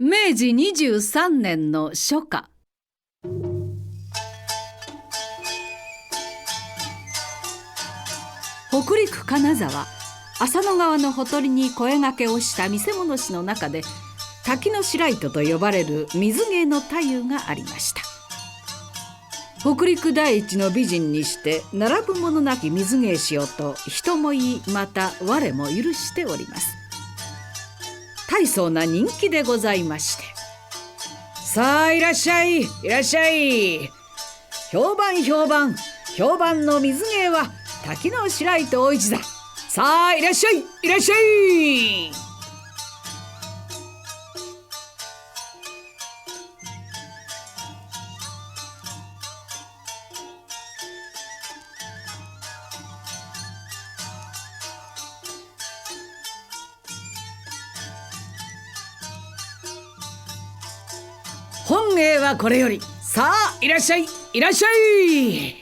明治23年の初夏、北陸金沢浅野川のほとりに声掛けをした見せ物師の中で、滝の白糸と呼ばれる水芸の太夫がありました。北陸第一の美人にして並ぶものなき水芸師よと人も言い、また我も許しております。大層な人気でございまして、さあいらっしゃいいらっしゃい、評判の水芸は滝の白糸大市だ。さあいらっしゃいいらっしゃい。本芸はこれより、さあいらっしゃいいらっしゃい。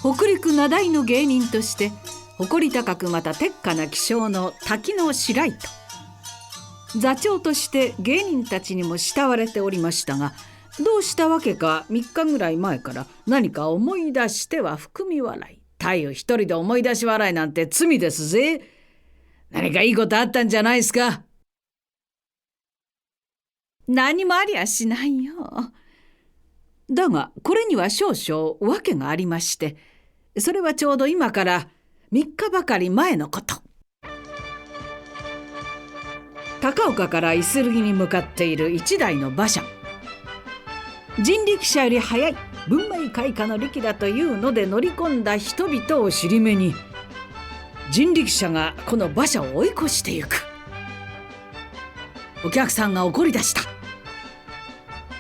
北陸名題の芸人として誇り高くまた鉄火な気性の滝の白糸、座長として芸人たちにも慕われておりましたが、どうしたわけか3日ぐらい前から何か思い出しては含み笑い。太夫一人で思い出し笑いなんて罪ですぜ。何かいいことあったんじゃないですか。何もありゃしないよ。だがこれには少々訳がありまして、それはちょうど今から3日ばかり前のこと。高岡からイスルギに向かっている一台の馬車、人力車より速い文明開化の力だというので乗り込んだ人々を尻目に、人力車がこの馬車を追い越してゆく。お客さんが怒り出した。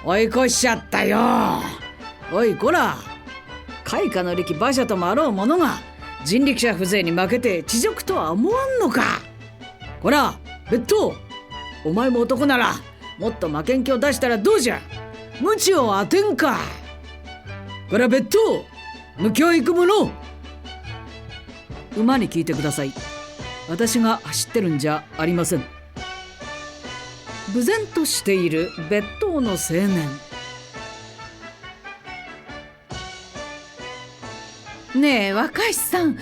追い越しちゃったよ。おいこら、開化の力馬車ともあろうものが人力車風情に負けて恥辱とは思わんのか。こら別当、お前も男ならもっと負けん気を出したらどうじゃ。無知を当てんか。こら別当、無教育者。馬に聞いてください。私が走ってるんじゃありません。無然としている別当の青年。ねえ若石さん、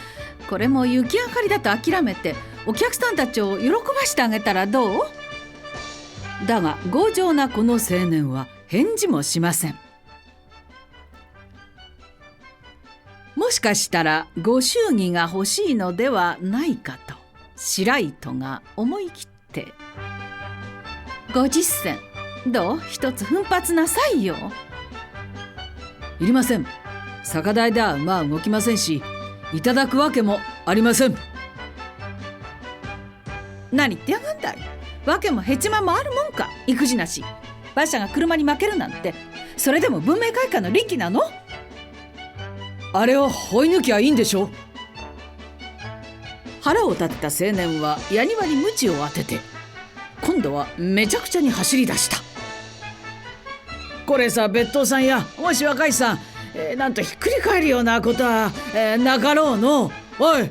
これも雪明かりだと諦めてお客さんたちを喜ばしてあげたらどう？だが強情なこの青年は返事もしません。もしかしたらご祝儀が欲しいのではないかと白糸が思い切って、50銭どう一つ奮発なさいよ。いりません。酒代では馬は動きませんし、いただくわけもありません。何言ってやがんだい。わけもへちまもあるもんか。育児なし馬車が車に負けるなんて、それでも文明開化の力なの？あれを追い抜きゃいいんでしょ。腹を立てた青年は矢庭に鞭を当てて、今度はめちゃくちゃに走り出した。これさ別当さんや、もし若いさん、なんとひっくり返るようなことは、なかろうの。おい、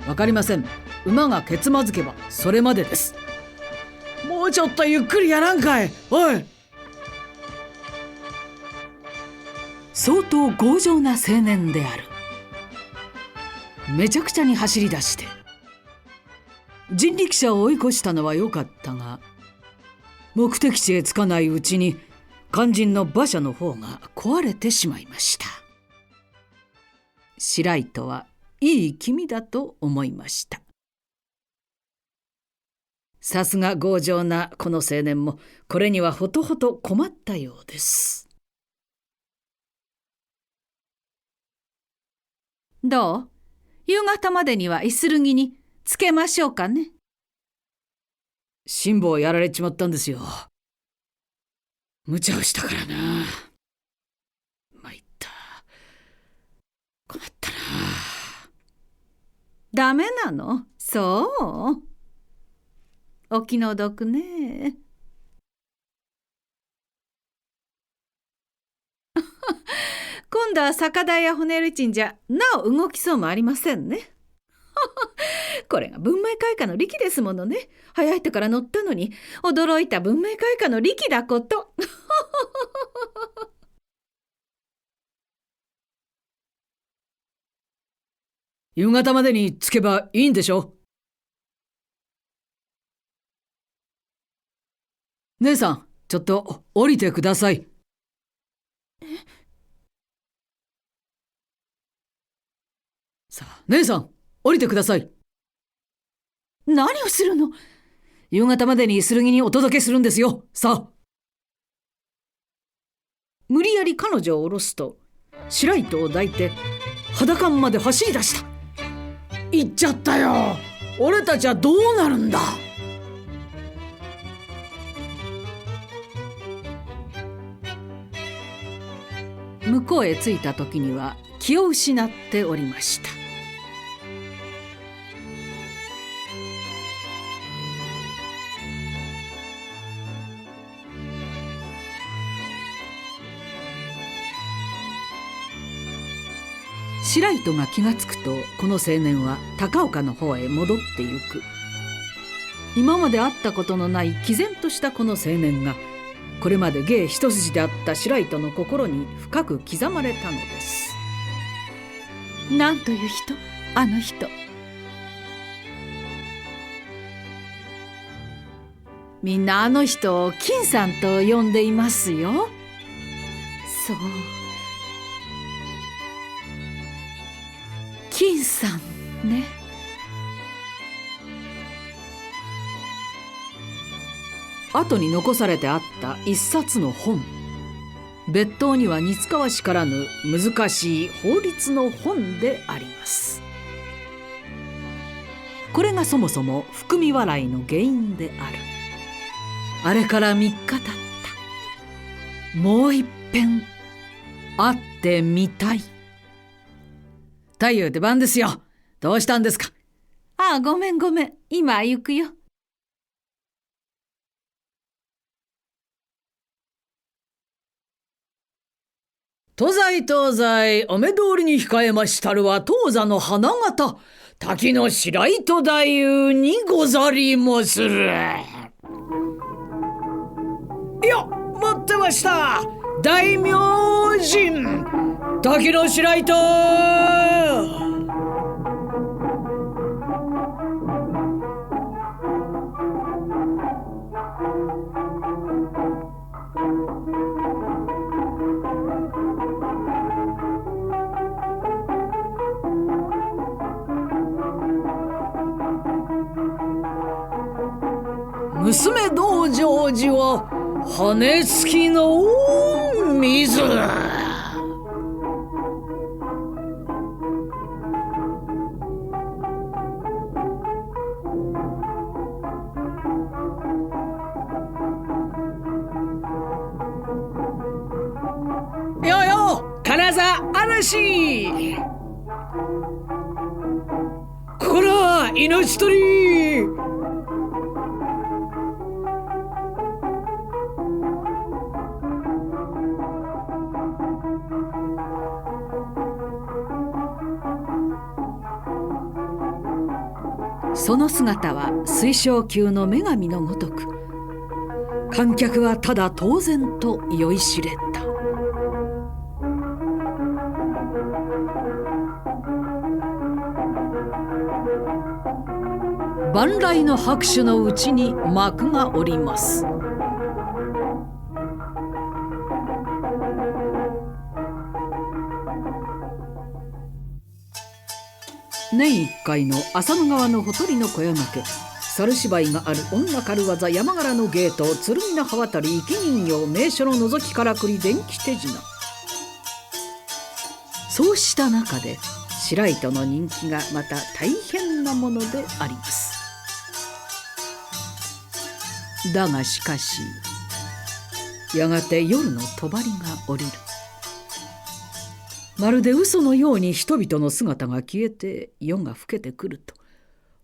わかりません。馬がけつまずけばそれまでです。もうちょっとゆっくりやらんかい。おい。相当強情な青年である。めちゃくちゃに走り出して人力車を追い越したのは良かったが、目的地へ着かないうちに肝心の馬車の方が壊れてしまいました。白糸はいい気味だと思いました。さすが強情なこの青年もこれにはほとほと困ったようです。どう？夕方までにはイスルギにつけましょうかね。辛抱やられちまったんですよ。無茶をしたからな。参った。困ったな。ダメなの？そう？お気の毒ね。今度は酒代や骨打ちんじゃなお動きそうもありませんね。これが文明開化の利器ですものね。早いとから乗ったのに驚いた文明開化の利器だこと。夕方までに着けばいいんでしょ。姉さん、ちょっと降りてください。さあ、姉さん、降りてください。何をするの？夕方までにイにお届けするんですよ。さあ。無理やり彼女を下ろすと、白糸を抱いて裸まで走り出した。行っちゃったよ。俺たちはどうなるんだ。向こうへ着いた時には気を失っておりました。白糸が気がつくと、この青年は高岡の方へ戻ってゆく。今まで会ったことのない毅然としたこの青年が、これまで芸一筋であった白糸の心に深く刻まれたのです。なんという人、あの人。みんなあの人を金さんと呼んでいますよ。そう、金さんね。後に残されてあった一冊の本。別当には似つかわしからぬ難しい法律の本であります。これがそもそも含み笑いの原因である。あれから3日経った。もう一遍会ってみたい。太陽出番ですよ。どうしたんですか。ああ、ごめんごめん。今行くよ。東西お目通りに控えましたるは当座の花形滝の白糸太夫にござりまする。いや、待ってました。大明神滝の白糸。娘道成寺は羽付きの水。よよ、金沢嵐。こら、命取り。その姿は水晶宮の女神のごとく、観客はただ当然と酔いしれた。万来の拍手のうちに幕が下ります。年一回の浅野川のほとりの小屋掛け、猿芝居がある女軽業山柄のゲート、剣の刃渡り生き人形、名所の覗きからくり電気手品。そうした中で白糸の人気がまた大変なものであります。だがしかし、やがて夜の帳が降りる。まるで嘘のように人々の姿が消えて夜が更けてくると、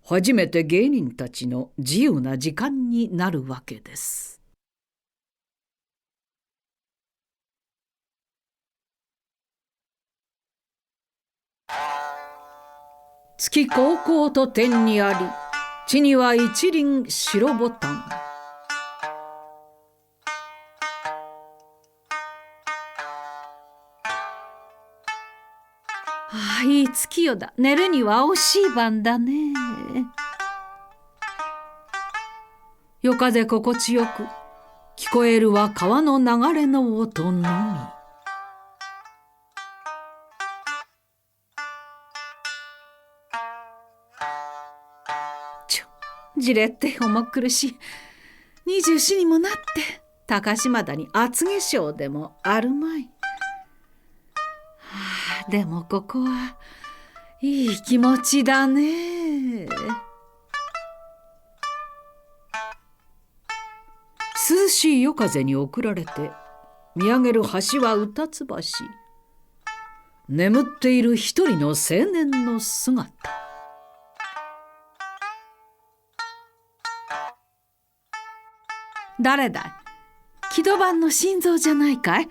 初めて芸人たちの自由な時間になるわけです。月高校と天にあり、地には一輪白ボタン。いい月夜だ。寝るには惜しい晩だね。夜風心地よく、聞こえるは川の流れの音のみ。じれって重苦しい。24にもなって高島田に厚化粧でもあるまい。でもここはいい気持ちだね。涼しい夜風に送られて見上げる橋はうたつ橋。眠っている一人の青年の姿。誰だい？木戸番の心臓じゃないかい？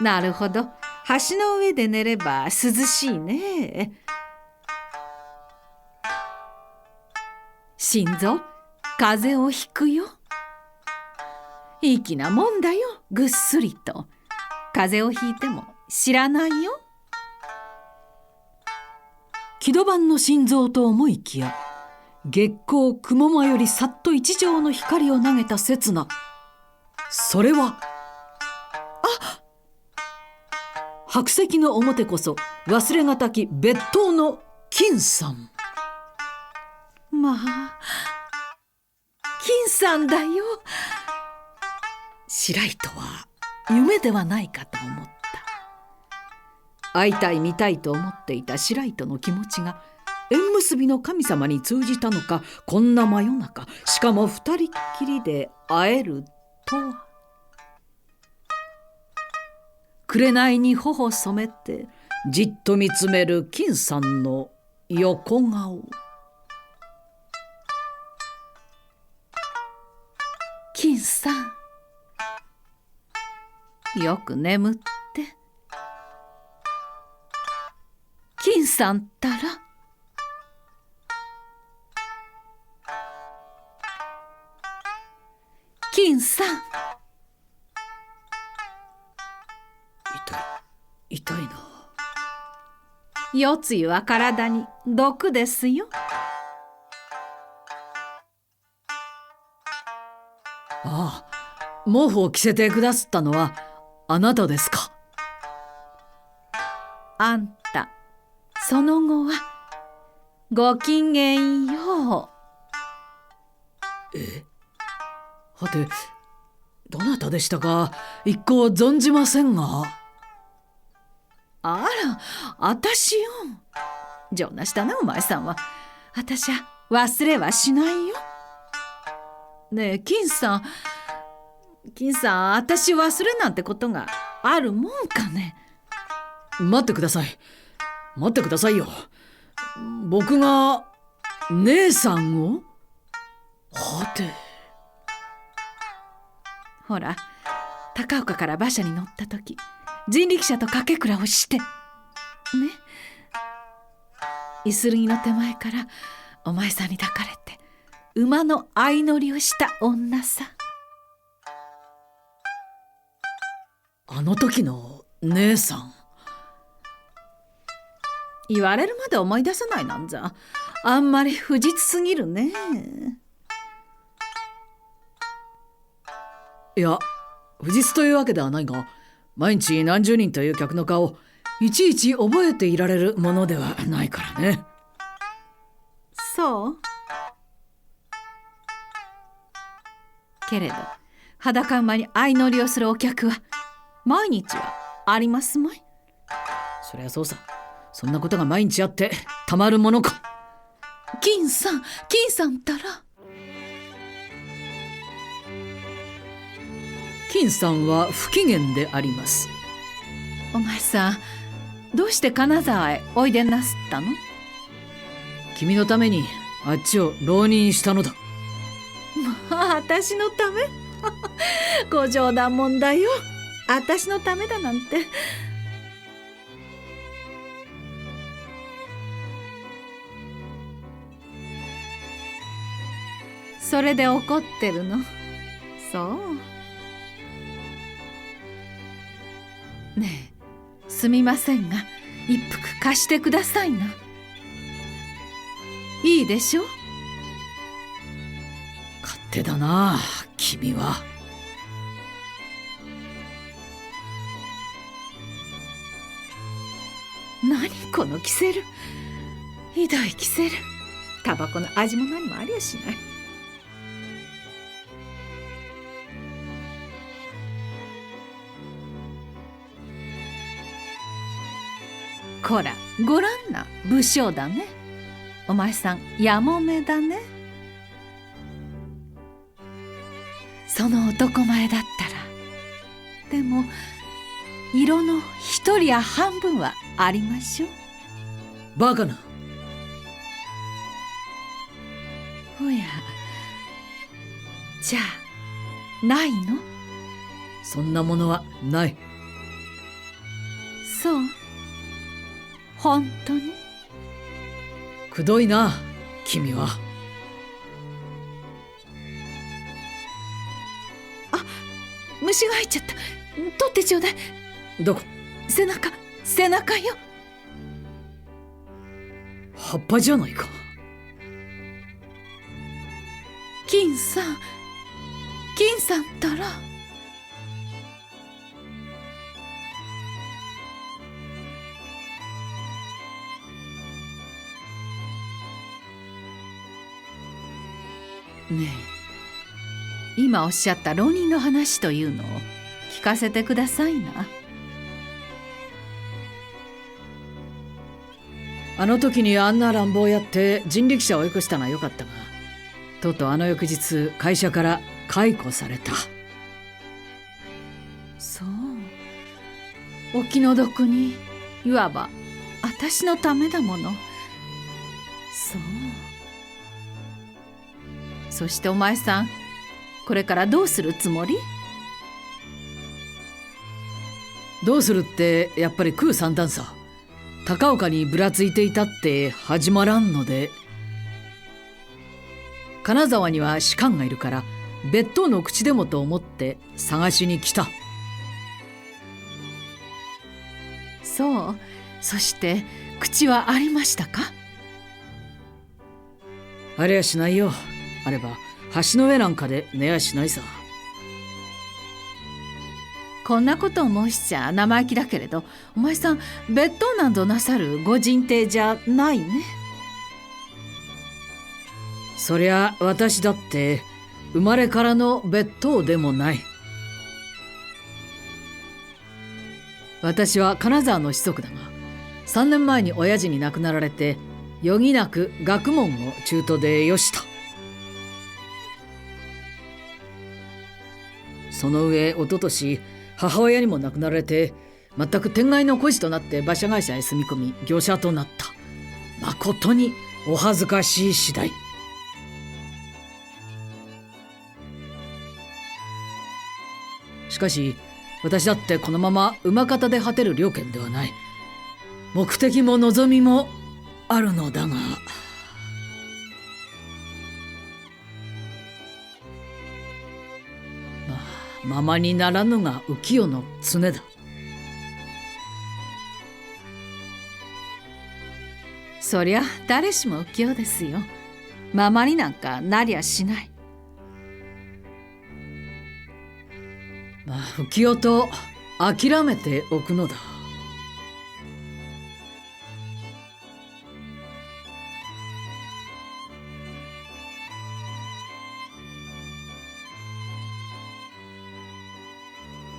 なるほど。橋の上で寝れば涼しいね。心臓、風邪をひくよ。いい気なもんだよ、ぐっすりと。風邪をひいても知らないよ。木戸番の心臓と思いきや、月光雲間よりさっと一丈の光を投げた刹那。それは白石の表こそ忘れがたき別当の金さん。まあ、金さんだよ。白糸は夢ではないかと思った。会いたい見たいと思っていた白糸の気持ちが縁結びの神様に通じたのか、こんな真夜中、しかも二人っきりで会えるとは。紅に頬染めてじっと見つめる金さんの横顔。金さん、よく眠って。金さんったら金さん。痛いな。夜露は体に毒ですよ。ああ、毛布を着せてくだすったのはあなたですか。あんた、その後はごきげんよう。はて、どなたでしたか一向存じませんが。あら、あたしよ。情なしたね、お前さんは。あたしは忘れはしないよ。ねえ、金さん、あたし忘れなんてことがあるもんかね。待ってくださいよ。僕が姉さんを。はて。ほら、高岡から馬車に乗った時、人力車と掛けくらをしてね、イスルギの手前からお前さんに抱かれて馬の相乗りをした女さ。あの時の姉さん。言われるまで思い出さないなんざ、あんまり不実すぎるね。いや、不実というわけではないが、毎日何十人という客の顔、いちいち覚えていられるものではないからね。そう。けれど、裸馬に相乗りをするお客は毎日はありますまい。そりゃそうさ。そんなことが毎日あってたまるものか。金さんったら。金さんは不機嫌であります。お前さん、どうして金沢へおいでなすったの？君のためにあっちを浪人したのだ。まあ、私のため？ご冗談もんだよ。私のためだなんて。それで怒ってるの？そうねえ、すみませんが一服貸してくださいな。いいでしょ？勝手だな君は。何このキセル、ひどいキセル。タバコの味も何もありゃしない。こらごらんな、不精だね。お前さんやもめだね。その男前だったら、でも色の一人や半分はありましょう。バカな。おや、じゃあないの？そんなものはない。そう、本当に？くどいな君は。あ、虫が入っちゃった。取ってちょうだい。どこ？背中よ。葉っぱじゃないか。金さんったら。ねえ、今おっしゃった浪人の話というのを聞かせてくださいな。あの時にあんな乱暴やって人力車を追い越したのはよかったが、とうとうあの翌日会社から解雇された。そう、お気の毒に、いわば私のためだもの。そう。そしてお前さん、これからどうするつもり？どうするってやっぱり空三段さ。高岡にぶらついていたって始まらんので。金沢には士官がいるから別当の口でもと思って探しに来た。そう。そして口はありましたか？ありゃしないよ。あれば橋の上なんかで寝やしないさ。こんなことを申しちゃ生意気だけれど、お前さん別当などなさるご人定じゃないね。そりゃ私だって生まれからの別当でもない。私は金沢の子息だが、3年前に親父に亡くなられて余儀なく学問を中途でよした。その上一昨年母親にも亡くなられて、全く天涯の孤児となって馬車会社へ住み込み業者となった。まことにお恥ずかしい次第。しかし私だってこのまま馬方で果てる了見ではない。目的も望みもあるのだが、ままにならぬが浮世の常だ。そりゃ誰しも浮世ですよ。ままになんかなりゃしない。浮世と諦めておくのだ。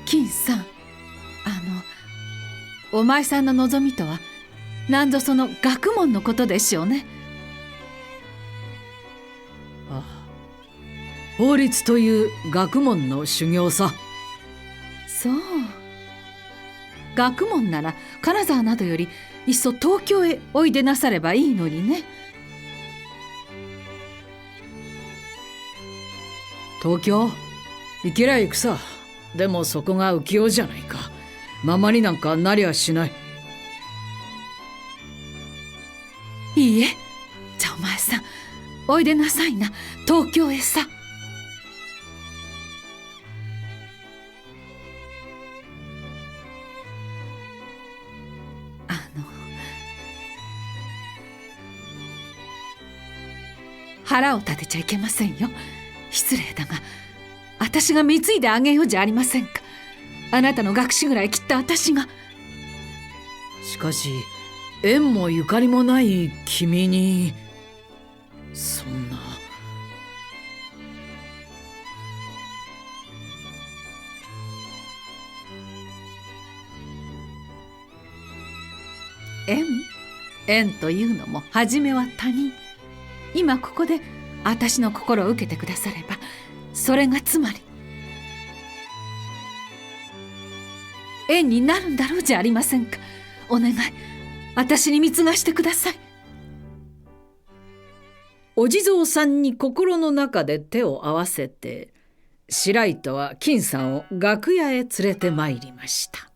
金さん、お前さんの望みとは何ぞその学問のことでしょうね。ああ、法律という学問の修行さ。そう。学問なら金沢などよりいっそ東京へおいでなさればいいのにね。東京？行けりゃ行くさ。でもそこが浮世じゃないか。ままになんかなりゃしない。いいえ、じゃあお前さんおいでなさいな、東京へさ。腹を立てちゃいけませんよ。失礼だが私が貢いであげようじゃありませんか。あなたの学士ぐらいきっと私が。しかし縁もゆかりもない君にそんな。縁というのも初めは他人。今ここで私の心を受けてくだされば、それがつまり縁になるんだろうじゃありませんか。お願い、私に貢がしてください。お地蔵さんに心の中で手を合わせて、白糸は金さんを楽屋へ連れてまいりました。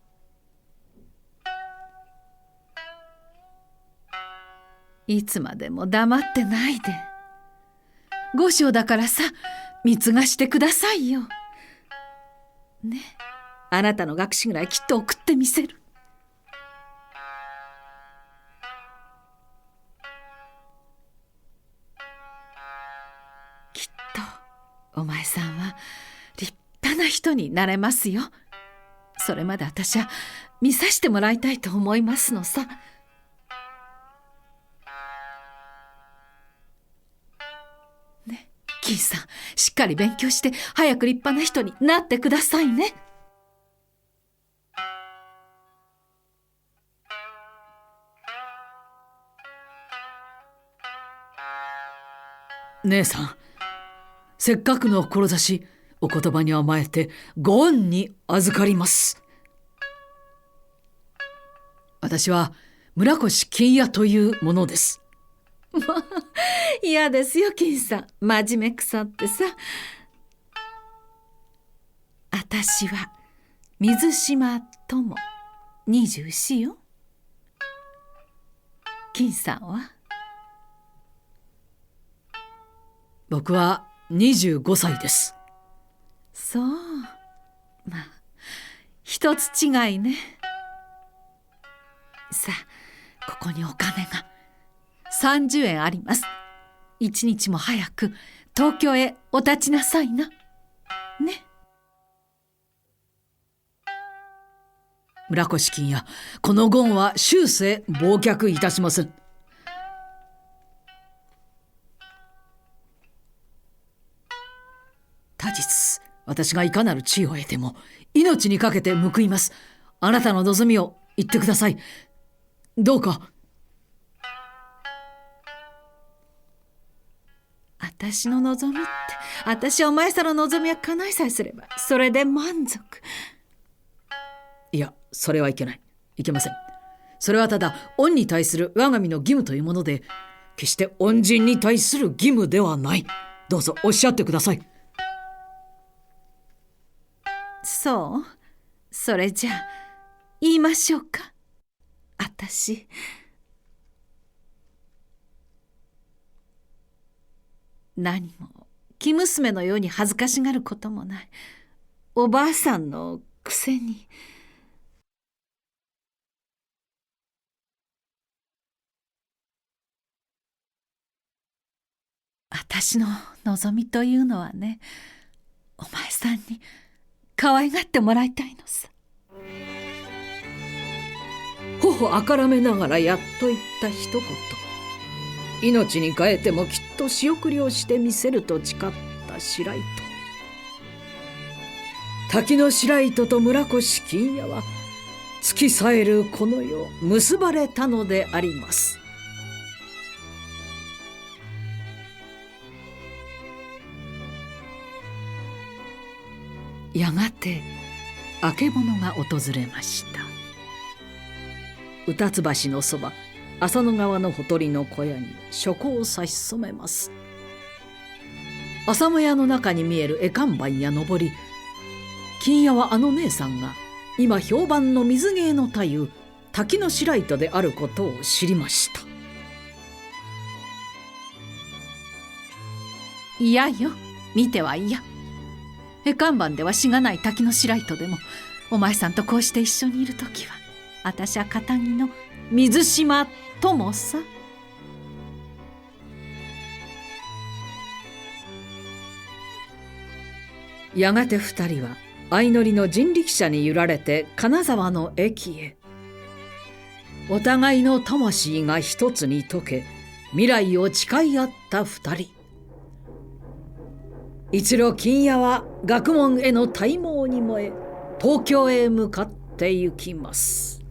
いつまでも黙ってないで。五章だからさ、貢がしてくださいよ。ね、あなたの学士ぐらいきっと送ってみせる。きっとお前さんは立派な人になれますよ。それまで私は見させてもらいたいと思いますのさ。ね、金さん、しっかり勉強して早く立派な人になってくださいね。姉さん、せっかくの志、お言葉に甘えてご恩に預かります。私は村越金屋というものです。まあ嫌ですよ金さん、真面目くさってさ。私は水島友24よ。金さんは？僕は25歳です。そう、まあ一つ違いね。さあ、ここにお金が30円あります。一日も早く東京へお立ちなさいな。ね。村越金屋、このご恩は終生忘却いたしません。他日、私がいかなる地位を得ても命にかけて報います。あなたの望みを言ってください。どうか。私の望みって、私はお前さんの望みは叶いさえすればそれで満足。いや、それはいけない。いけません。それはただ恩に対する我が身の義務というもので、決して恩人に対する義務ではない。どうぞおっしゃってください。そう、それじゃあ言いましょうか。私、何も生娘のように恥ずかしがることもないおばあさんのくせに。私の望みというのはね、お前さんに可愛がってもらいたいのさ。頬あからめながらやっと言った一言。命に代えてもきっと仕送りをしてみせると誓った白糸。滝の白糸と村越金屋は月さえるこの世結ばれたのであります。やがてあけぼのが訪れました。うたつ橋のそば、浅野川のほとりの小屋に書庫を差し染めます。朝も屋の中に見える絵看板やのぼり、金屋はあの姉さんが今評判の水芸の太夫滝の白糸であることを知りました。いやよ、見てはいや。看板ではしがない滝の白糸でも、お前さんとこうして一緒にいるときは、あたしゃ堅気の水島友さ。やがて二人は相乗りの人力車に揺られて金沢の駅へ。お互いの魂が一つに溶け、未来を誓い合った二人。一路金屋は学問への大望に燃え、東京へ向かって行きます。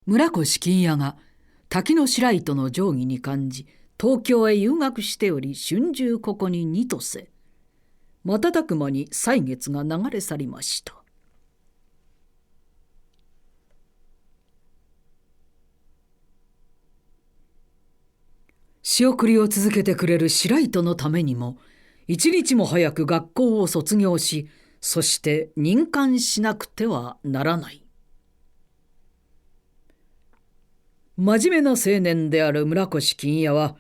村越金屋が滝の白糸の定規に感じ、東京へ遊学しており、春秋ここに2とせ、瞬く間に歳月が流れ去りました。仕送りを続けてくれる白糸のためにも、一日も早く学校を卒業し、そして任官しなくてはならない。真面目な青年である村越金屋は、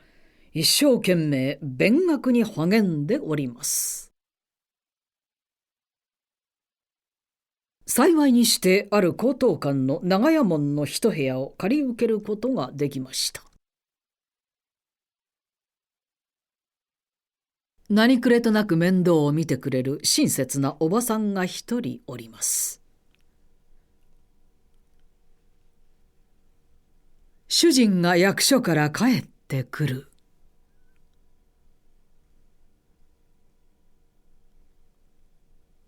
一生懸命勉学に励んでおります。幸いにしてある高等館の長屋門の一部屋を借り受けることができました。何くれとなく面倒を見てくれる親切なおばさんが一人おります。主人が役所から帰ってくる。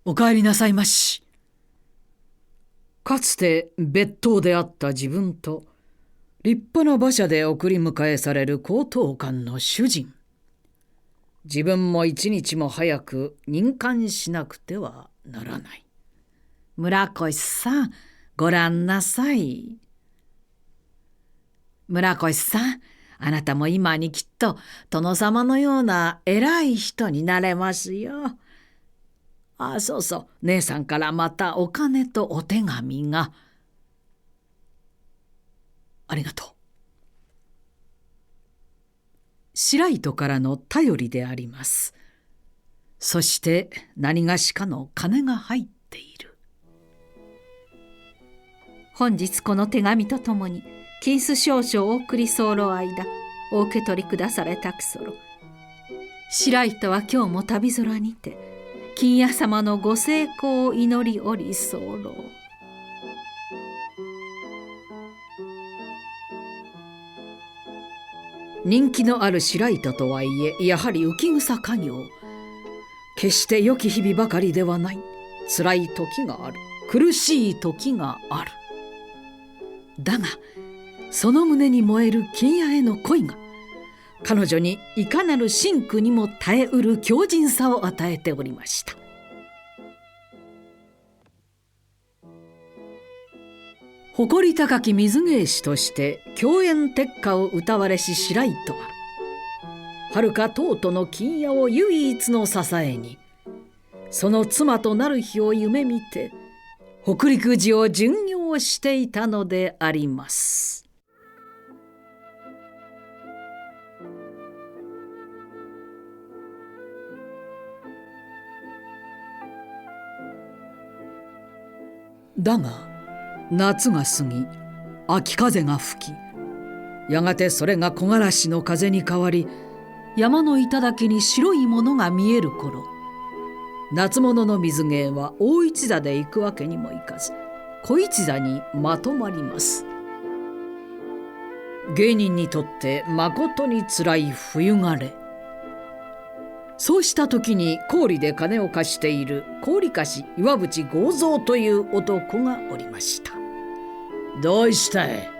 お帰りなさいまし。かつて別当であった自分と、立派な馬車で送り迎えされる高等館の主人。自分も一日も早く任官しなくてはならない。村越さん、ごらんなさい。村越さん、あなたも今にきっと殿様のような偉い人になれますよ。そうそう、姉さんからまたお金とお手紙が。ありがとう。白糸からの便りであります。そして何がしかの金が入っている。本日この手紙とともに金子少々お送り候間、お受け取りくだされたくそろ。白糸は今日も旅空にて金屋様のご成功を祈りおり候。人気のある白糸とはいえ、やはり浮草家業。決して良き日々ばかりではない。辛い時がある。苦しい時がある。だがその胸に燃える金屋への恋が、彼女にいかなる辛苦にも耐えうる強靭さを与えておりました。誇り高き水芸師として狂言鉄火を歌われし白糸は、遥か東都の金屋を唯一の支えに、その妻となる日を夢見て北陸路を巡業していたのであります。だが夏が過ぎ、秋風が吹き、やがてそれが木枯らしの風に変わり、山の頂に白いものが見える頃、夏物の水芸は大一座で行くわけにもいかず、小一座にまとまります。芸人にとってまことにつらい冬枯れ。そうした時に高利で金を貸している高利貸し岩渕剛蔵という男がおりました。どうしたい？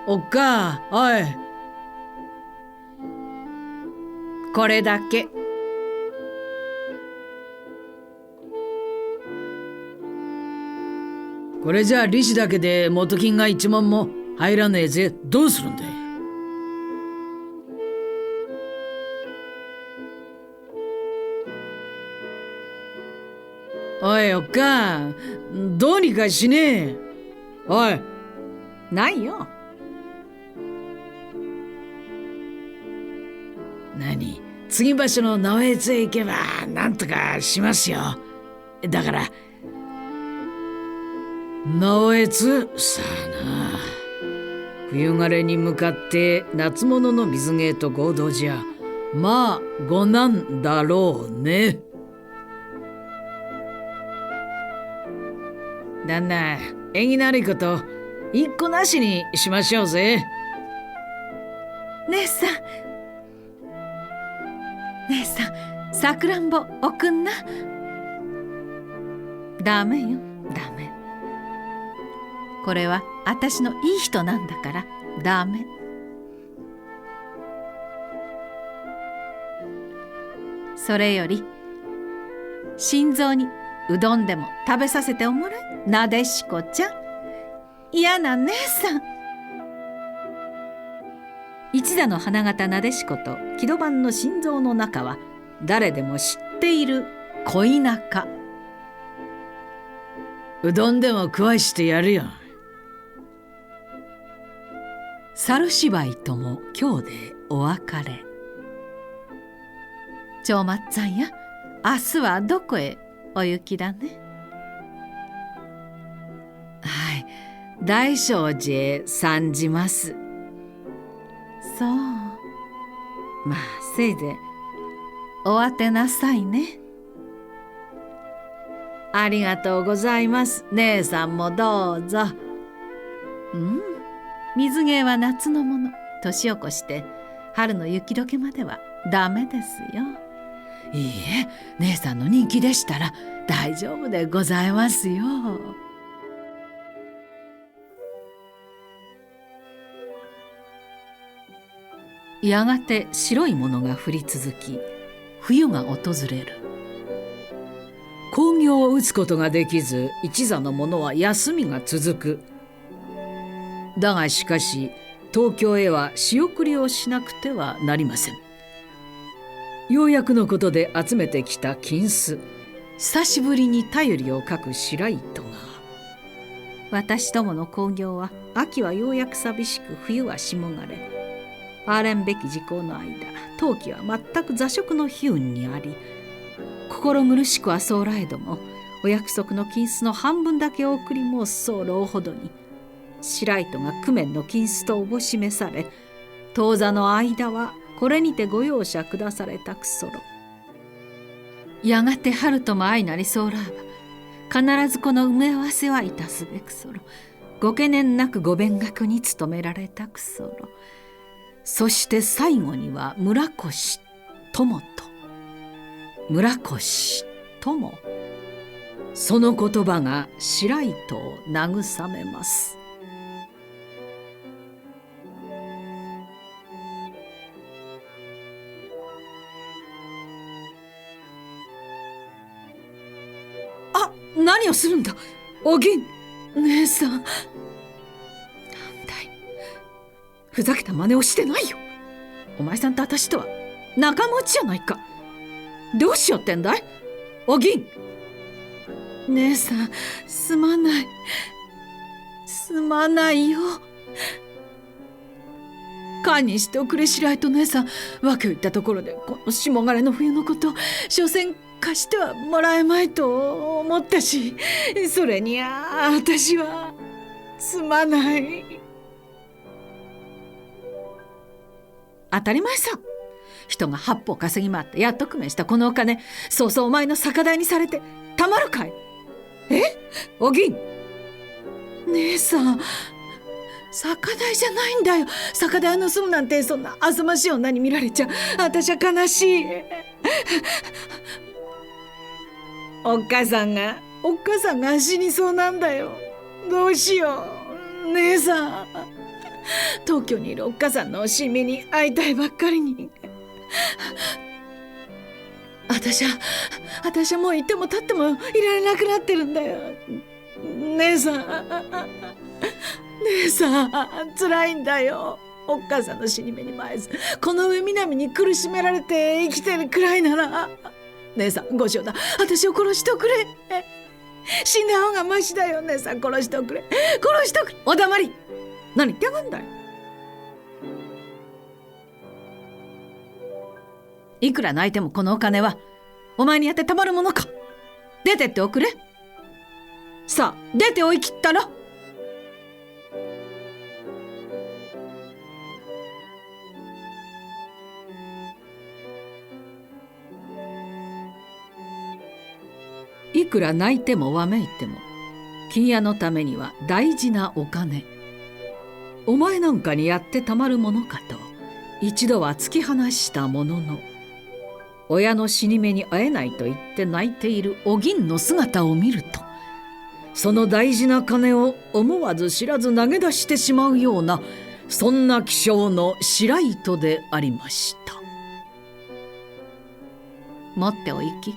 おっか、おい。これだけ。これじゃあ利子だけで元金が1万も入らねえぜ。どうするんだい。おいおっかん、どうにかしねえ。おい。ないよ。何、次場所の直江津へ行けばなんとかしますよ。だから直江津さあな、冬枯れに向かって夏物の水芸と合同じゃまあごなんだろうね。旦那、縁起の悪いこと一個なしにしましょうぜ。姉さん、姉さん、さくらんぼおくんな。ダメよ、ダメ。これは私のいい人なんだからダメ。それより心臓にうどんでも食べさせておもらい、なでしこちゃん。嫌な姉さん。一座の花形なでしこと木戸番の心臓の中は誰でも知っている恋仲。うどんでも食わしてやるよ。猿芝居とも今日でお別れ。長松さんや、明日はどこへお行きだね。はい、大正寺へ参じます。そう。まあせいぜいお当てなさいね。ありがとうございます。姉さんもどうぞ。水芸は夏のもの。年を越して春の雪解けまではダメですよ。いいえ、姉さんの人気でしたら大丈夫でございますよ。やがて白いものが降り続き、冬が訪れる。興行を打つことができず、一座の者は休みが続く。だがしかし東京へは仕送りをしなくてはなりません。ようやくのことで集めてきた金子、久しぶりに便りを書く白糸が、私どもの興行は秋はようやく寂しく、冬は霜がれ、憐れんべき時効の間、冬季は全く座食の悲運にあり、心苦しくはそうらえども、お約束の金子の半分だけお送り申す候ほどに、白糸が工面の金子とおぼしめされ、当座の間はこれにてご容赦下されたくそろ。やがて春とも相なりそうらあば、必ずこの埋め合わせはいたすべくそろ。ご懸念なくご勉学に努められたくそろ。そして最後には村越友と、村越友、その言葉が白糸を慰めます。あ、何をするんだお銀。姉さん、なんだい、ふざけた真似をしてないよ。お前さんと私とは仲間内じゃないか。どうしようってんだいお銀。姉さん、すまない、すまないよ。堪にしておくれ白糸姉さん。訳を言ったところでこの霜枯れの冬のこと、所詮貸してはもらえまいと思ったし、それに私はすまない。当たり前さ。人が八方稼ぎ回ってやっと工面したこのお金、そうそうお前の酒代にされてたまるかい。お銀。姉さん、酒代じゃないんだよ。酒代を盗むなんて、そんなあずましい女に見られちゃ私は悲しい。おっかさんが死にそうなんだよ。どうしよう姉さん。東京にいるおっかさんの惜しみに会いたいばっかりに。私はもういても立ってもいられなくなってるんだよ。姉さん、姉さん、辛いんだよ。おっかさんの死に目に前ず、この上南に苦しめられて生きてるくらいなら、姉さんご承諾、私を殺しておくれ。死んだ方がマシだよ。姉さん殺しておくれ、殺しておくれ。お黙り。何言ってやがんだい。いくら泣いてもこのお金はお前にやってたまるものか。出てっておくれ。さあ出ておいきったら。いくら泣いてもわめいても金屋のためには大事なお金。お前なんかにやってたまるものかと一度は突き放したものの、親の死に目に会えないと言って泣いているお銀の姿を見ると、その大事な金を思わず知らず投げ出してしまうような、そんな気性の白糸でありました。持ってお行き。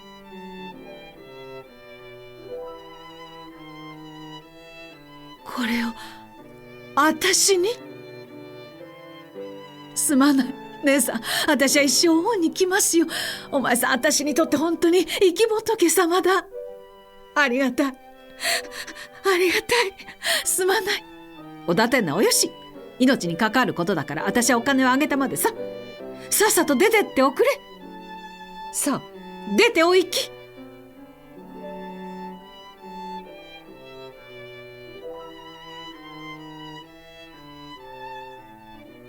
これを私に？すまない姉さん、私は一生恩に来ますよ。お前さん、私にとって本当に生き仏様だ。ありがたい、ありがたい。すまない。おだてんなおよし。命に関わることだから私はお金をあげたまでさ。さっさと出てっておくれ。さあ出てお行き。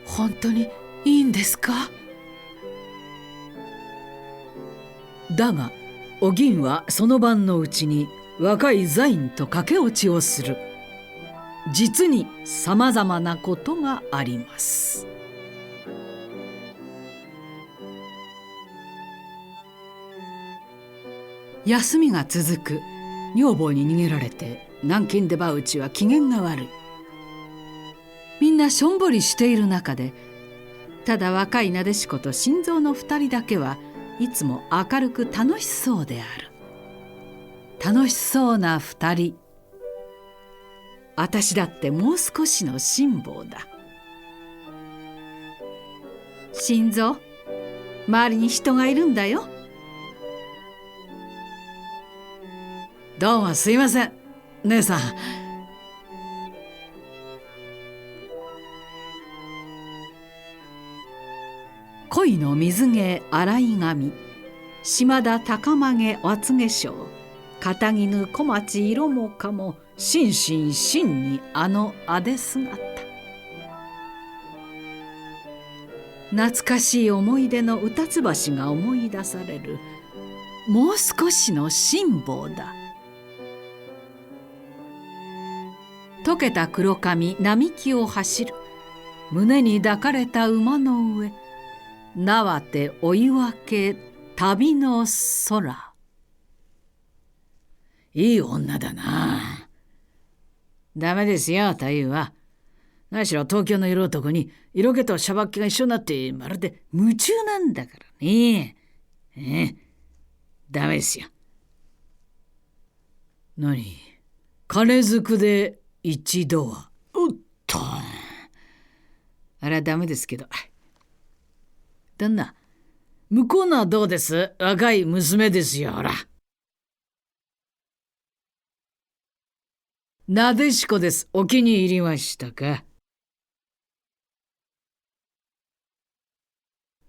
本当にいいんですか？だがお銀はその晩のうちに若い座員と駆け落ちをする。実にさまざまなことがあります。休みが続く。女房に逃げられて南京出羽内は機嫌が悪い。みんなしょんぼりしている中で、ただ若いなでしこと新蔵の2人だけはいつも明るく楽しそうである。楽しそうな2人。私だってもう少しの辛抱だ。新蔵、周りに人がいるんだよ。どうもすいません姉さん。恋の水毛洗い髪、島田高髷厚化粧、片絹小町色もかも、心身真にあのあで姿。懐かしい思い出のうたつ橋が思い出される。もう少しの辛抱だ。溶けた黒髪並木を走る。胸に抱かれた馬の上。縄手追い分け旅の空。いい女だな。ダメですよ太夫は。何しろ東京の色男に色気としゃばっ気が一緒になってまるで夢中なんだからね。ダメですよ。何、金づくで一度は。おっと、あれはダメですけど。旦那、向こうのはどうです？若い娘ですよ、ほら。なでしこです。お気に入りましたか？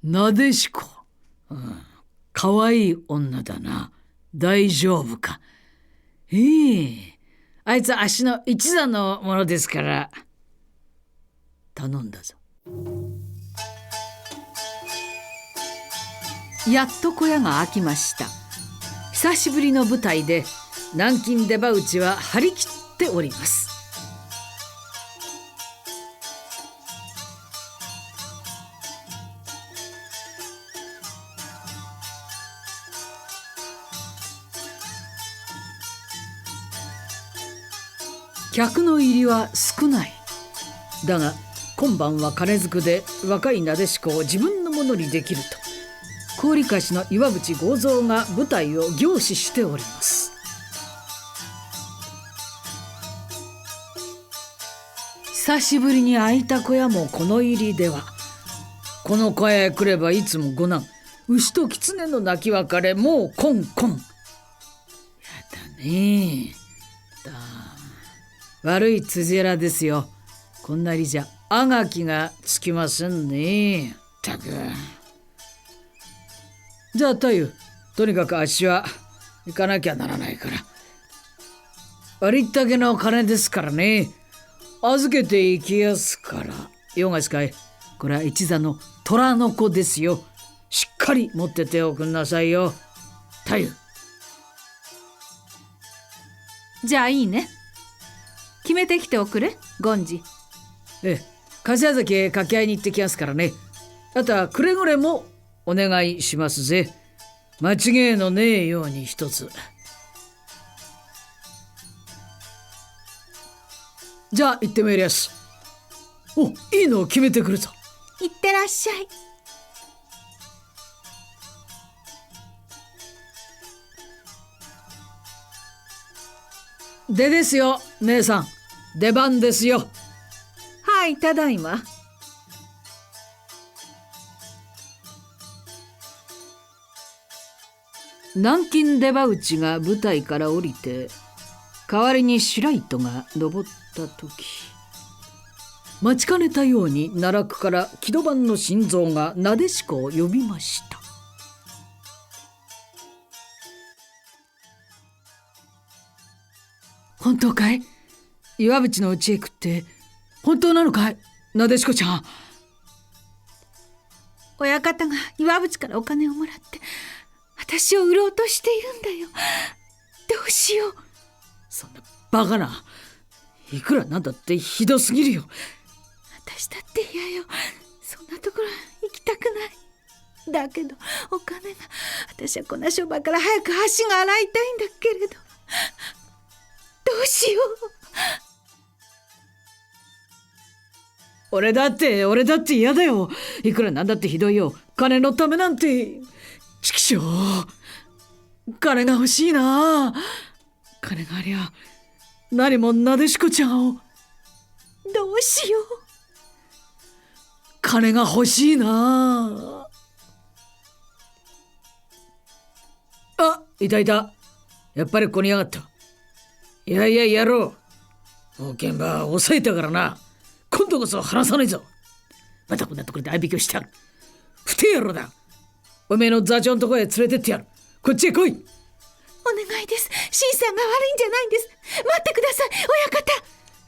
なでしこ、かわいい女だな。大丈夫か？あいつ足の一座のものですから頼んだぞ。やっと小屋が開きました。久しぶりの舞台で南京出羽内は張り切っております。客の入りは少ない。だが今晩は金づくで若いなでしこを自分のものにできると、高利貸しの岩渕剛蔵が舞台を凝視しております。久しぶりに会いた小屋もこの入りでは。この小屋へ来ればいつもご難、牛と狐の鳴き別れ、もうコンコン。やだねだ。悪い辻らですよ。こんなりじゃあがきがつきませんね。たく。じゃあ太夫、とにかくあっしは行かなきゃならないから。ありったけの金ですからね。預けていきやすから。よがしかい、これは一座の虎の子ですよ。しっかり持ってておくんなさいよ。太夫。じゃあいいね。決めてきておくれ、権次。ええ、柏崎へ掛け合いに行ってきますからね。あとはくれぐれもお願いしますぜ。間違いのねえように一つ。じゃあ行ってまいりやす。お、いいのを決めてくるぞ。いってらっしゃい。ですよ、姉さん。出番ですよ。はい、ただいま。南京出刃打ちが舞台から降りて、代わりに白糸が登った時、待ちかねたように奈落から木戸番の心臓がなでしこを呼びました。本当かい？岩淵の家へ行くって本当なのかい、なでしこちゃん。親方が岩淵からお金をもらって私を売ろうとしているんだよ。どうしよう。そんなバカな。いくらなんだってひどすぎるよ。私だって嫌よ。そんなところ行きたくない。だけどお金が、私はこんな商売から早く足が洗いたいんだけれど、どうしよう。俺だって嫌だよ。いくらなんだってひどいよ。金のためなんて。ちくしょう、金が欲しいな。金がありゃ何もなでしこちゃんを。どうしよう。金が欲しいな。あ、いた。やっぱりここにやがった。いや野郎、もう現場抑えたからな。今度こそ離さないぞ。またこんなところで合いびきをしてやる。不定野郎だ。おめえの座長のところへ連れてってやる。こっちへ来い。お願いです。新さんが悪いんじゃないんです。待ってください、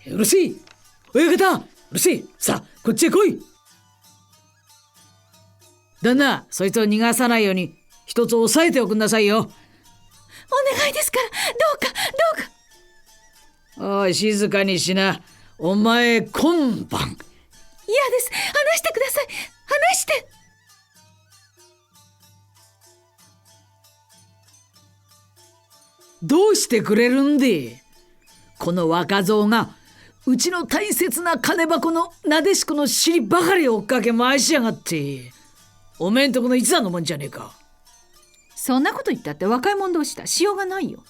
親方。うるせえ親方、うるせえ。さあこっちへ来い。旦那、そいつを逃がさないように一つ押さえておくんなさいよ。お願いですから、どうか。おい、静かにしな。お前今晩。嫌です。話してください。話して。どうしてくれるんで。この若造がうちの大切な金箱のなでしこの尻ばかり追っかけ回しやがって。おめえんとこの一座のもんじゃねえか。そんなこと言ったって若い者同士だ。しようがないよ。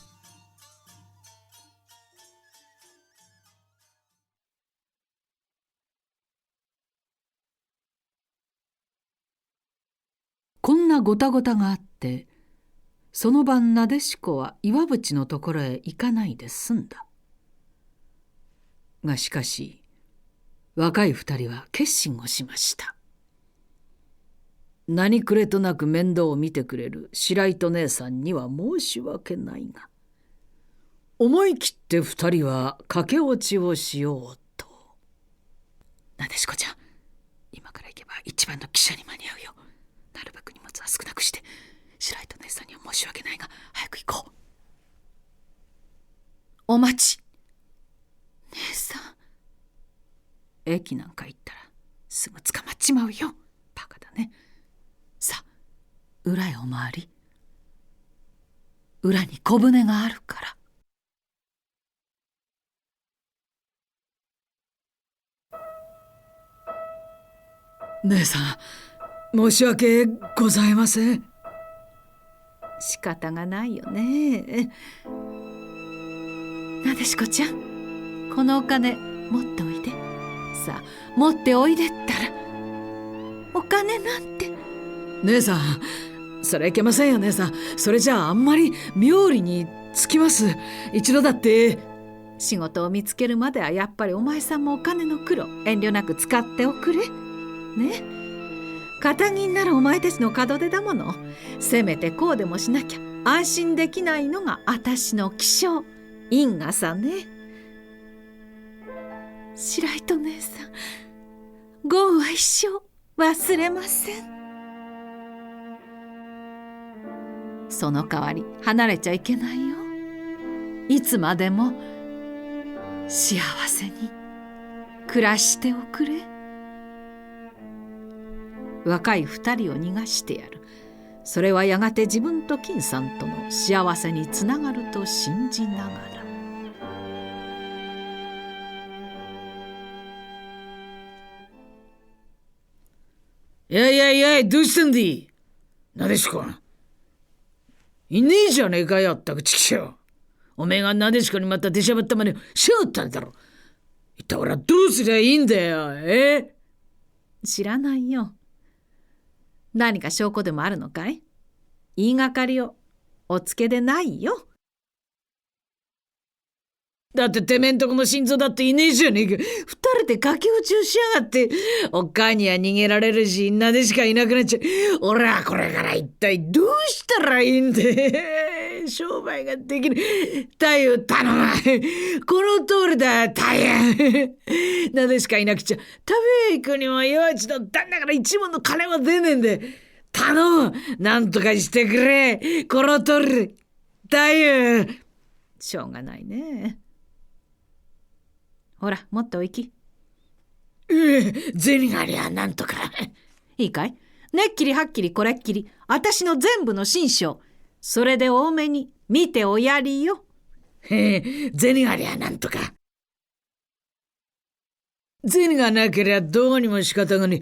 こんなごたごたがあって、その晩なでしこは岩淵のところへ行かないで済んだ。がしかし若い二人は決心をしました。何くれとなく面倒を見てくれる白糸姉さんには申し訳ないが、思い切って二人は駆け落ちをしようと。なでしこちゃん、今から行けば一番の汽車に間に合うよ。なるべく荷物は少なくして。白糸姉さんには申し訳ないが早く行こう。お待ち。姉さん。駅なんか行ったらすぐ捕まっちまうよ。バカだね。さあ裏へお回り。裏に小舟があるから。姉さん、申し訳ございません。仕方がないよね。なでしこちゃん、このお金持っておいで。さ持っておいでったら。お金なんて。姉さん、それいけませんよ姉さん。それじゃああんまり妙理につきます。一度だって。仕事を見つけるまではやっぱりお前さんもお金の苦労遠慮なく使っておくれね。堅気になるお前たちの門出だもの。せめてこうでもしなきゃ安心できないのが私の気性因果さね。白糸姉さん、ゴンは一生忘れません。その代わり離れちゃいけないよ。いつまでも幸せに暮らしておくれ。若い二人を逃がしてやる。それはやがて自分と金さんとの幸せにつながると信じながら。いやいやいや、どうしたんだいなでしこ。いねえじゃねえかよ、ったくちきしょう。おめえがなでしこにまた出しゃばったまねしよったんだろ。一体俺はどうすりゃいいんだよ。知らないよ。何か証拠でもあるのかい？言いがかりをおつけでないよ。だっててめえんとこの心臓だっていねえじゃねえか。二人で駆け落ちをしやがって。おっかには逃げられるし、なでしかいなくなっちゃう。俺はこれから一体どうしたらいいんで商売ができる。太夫頼む。この通りだ、太夫。なでしかいなくちゃ食べ行くにも幼稚の旦那から一文の金は出ねえんで。頼む、なんとかしてくれ。この通り太夫。しょうがないね。ほら、もっとお行き。銭がありゃなんとか。いいかい？ねっきりはっきりこれっきり私の全部の心象、それで多めに見ておやりよ。銭がありゃなんとか。銭がなけりゃどうにも仕方がね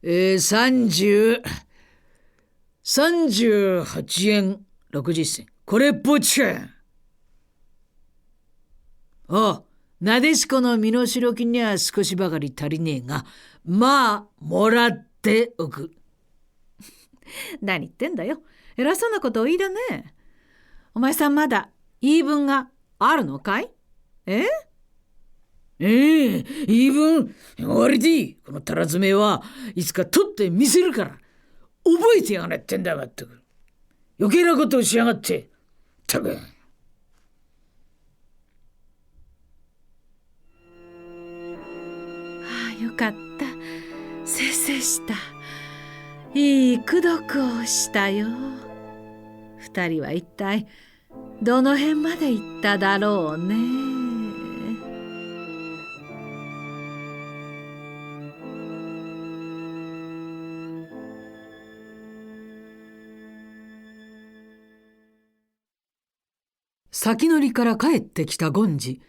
え。38円60銭。これっぽっちか。なでしこの身代金には少しばかり足りねえが、まあもらっておく。何言ってんだよ。偉そうなことを言いだね。お前さんまだ言い分があるのかい？言い分終わりでいい。このたらずめはいつか取ってみせるから覚えてやがれってんだ。まったく余計なことをしやがって。たくよかった。せいせいした。いい功徳をしたよ。二人は一体どの辺まで行っただろうね。先乗りから帰ってきた権次、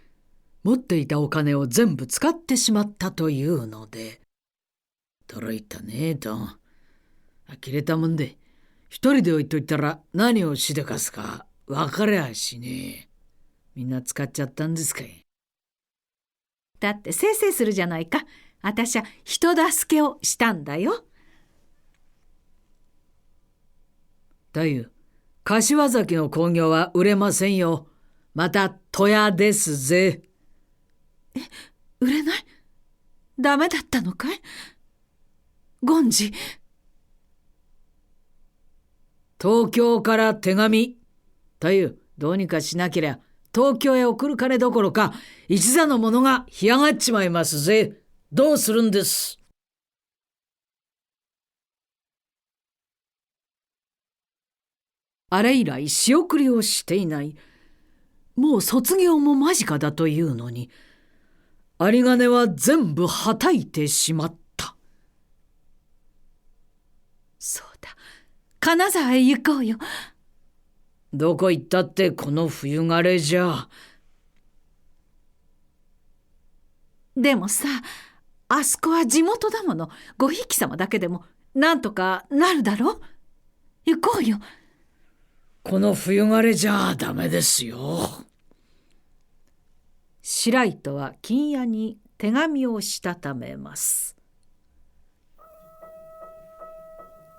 持っていたお金を全部使ってしまったというので、驚いたねえと。呆れたもんで、一人で置いといたら何をしでかすか分かりゃしねえ。みんな使っちゃったんですかい。だってせいせいするじゃないか。あたしゃ人助けをしたんだよ。太夫、柏崎の興行は売れませんよ。また戸屋ですぜ。売れない？ダメだったのかい？権次。東京から手紙。太夫、どうにかしなけりゃ東京へ送る金どころか一座の者が干上がっちまいますぜ。どうするんです？あれ以来仕送りをしていない。もう卒業も間近だというのに、有り金は全部はたいてしまった。そうだ、金沢へ行こうよ。どこ行ったってこの冬枯れじゃ。でもさ、あそこは地元だもの。ごひいき様だけでもなんとかなるだろ。行こうよ。この冬枯れじゃダメですよ。白糸は金屋に手紙をしたためます。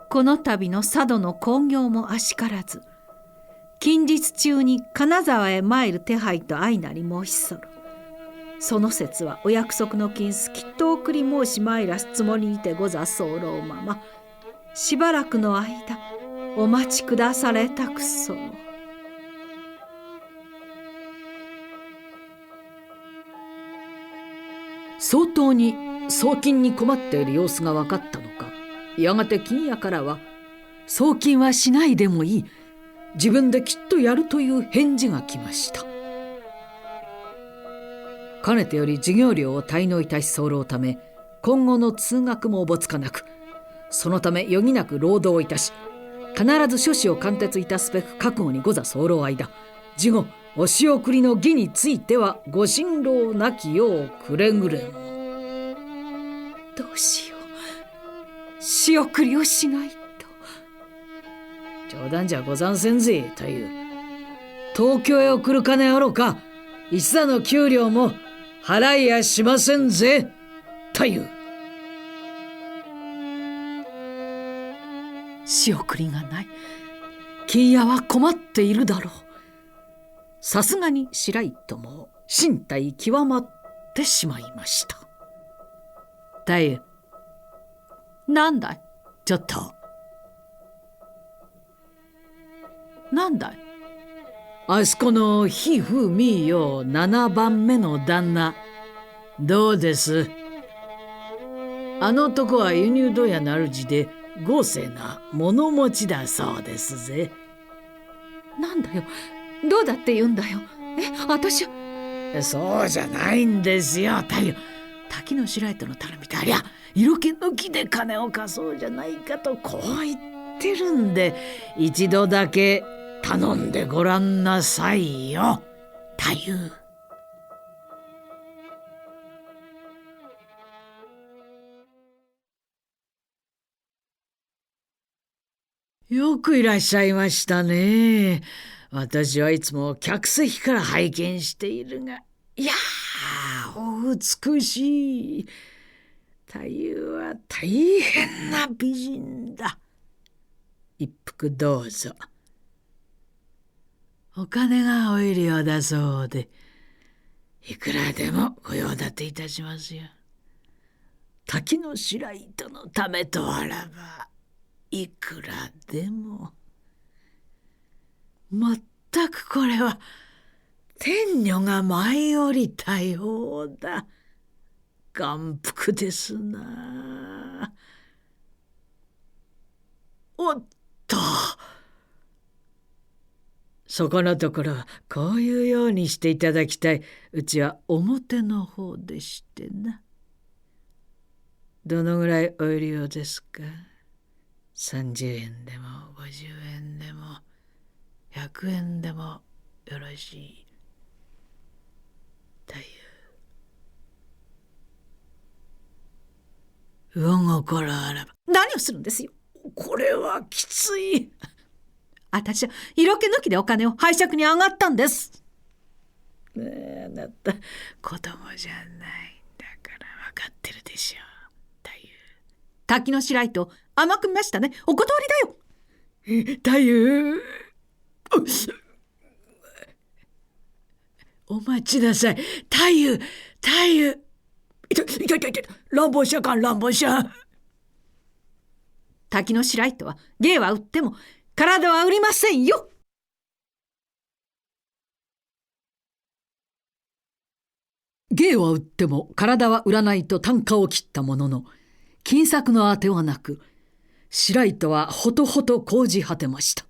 この度の佐渡の興行もあしからず、近日中に金沢へ参る手配と相なり申し候。その節はお約束の金子きっと送り申し参らすつもりにてござ候まま、しばらくの間お待ちくだされたくそう。相当に送金に困っている様子が分かったのか、やがて金屋からは送金はしないでもいい、自分できっとやるという返事が来ました。かねてより授業料を滞納いたし候ため、今後の通学もおぼつかなく、そのため余儀なく労働いたし、必ず諸子を貫徹いたすべく覚悟にござ候間、事後お仕送りの儀についてはご心労なきようくれぐれも。どうしよう、仕送りをしないと。冗談じゃござんせんぜ太夫。東京へ送る金あろうか、一座の給料も払いやしませんぜ太夫。仕送りがない。金屋は困っているだろう。さすがに白糸も身体極まってしまいました。太夫、なんだい。ちょっと。なんだい。あそこのひふみよ7番目の旦那、どうです？あの男は輸入問屋の主で豪勢な物持ちだそうですぜ。なんだよ、どうだって言うんだよ。私そうじゃないんですよ太夫。滝の白糸の頼みでありゃ色気抜きで金を貸そうじゃないかとこう言ってるんで、一度だけ頼んでごらんなさいよ太夫。よくいらっしゃいましたね。私はいつも客席から拝見しているが、いやー、お美しい。太夫は大変な美人だ。一服どうぞ。お金がお入りをだそうで、いくらでもご用立ていたしますよ。滝の白糸のためとあらば、いくらでも。まったくこれは天女が舞い降りたようだ。眼福ですな。おっと、そこのところこういうようにしていただきたい。うちは表の方でしてな。どのぐらいお入り用ですか？30円でも50円でも100円でもよろしい。太夫、魚心あらば。何をするんですよ。これはきつい。私は色気抜きでお金を拝借に上がったんです。ねえ、あなた子供じゃないんだから分かってるでしょう太夫。滝の白糸甘く見ましたね。お断りだよ。太夫、お待ちなさい。太夫、太夫。いた乱暴者か乱暴者。滝の白糸は芸は売っても体は売りませんよ。芸は売っても体は売らないと啖呵を切ったものの、金策のあてはなく、白糸はほとほと講じ果てました。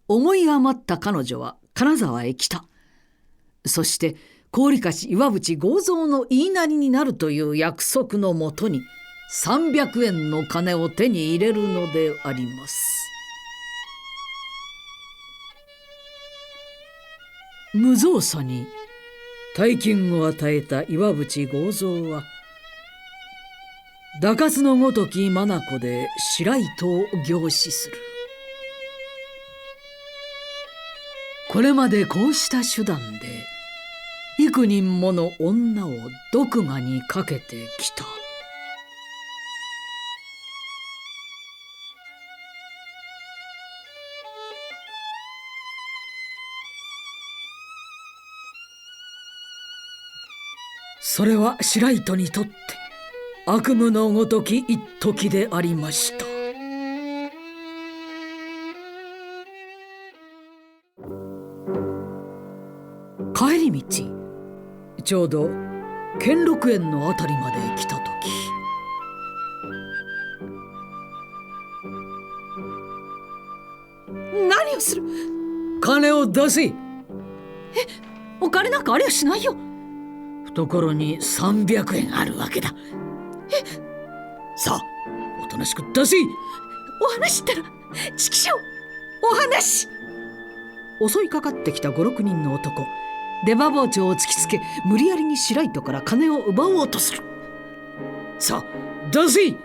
思い余った彼女は金沢へ来た。そして高利貸し岩渕剛蔵の言いなりになるという約束のもとに300円の金を手に入れるのであります。無造作に大金を与えた岩渕剛蔵は打数のごとき眼で白糸を凝視する。これまでこうした手段で幾人もの女を毒牙にかけてきた。それは白糸にとって悪夢のごとき一時でありました。帰り道、ちょうど兼六園のあたりまで来たとき、何をする？金を出せ。お金なんかありゃしないよ。懐に300円あるわけだ。さあ、おとなしく出せ。お話ったら、ちきしょう、お話。襲いかかってきた5、6人の男、出刃包丁を突きつけ、無理やりに白糸から金を奪おうとする。さあ、出せ。話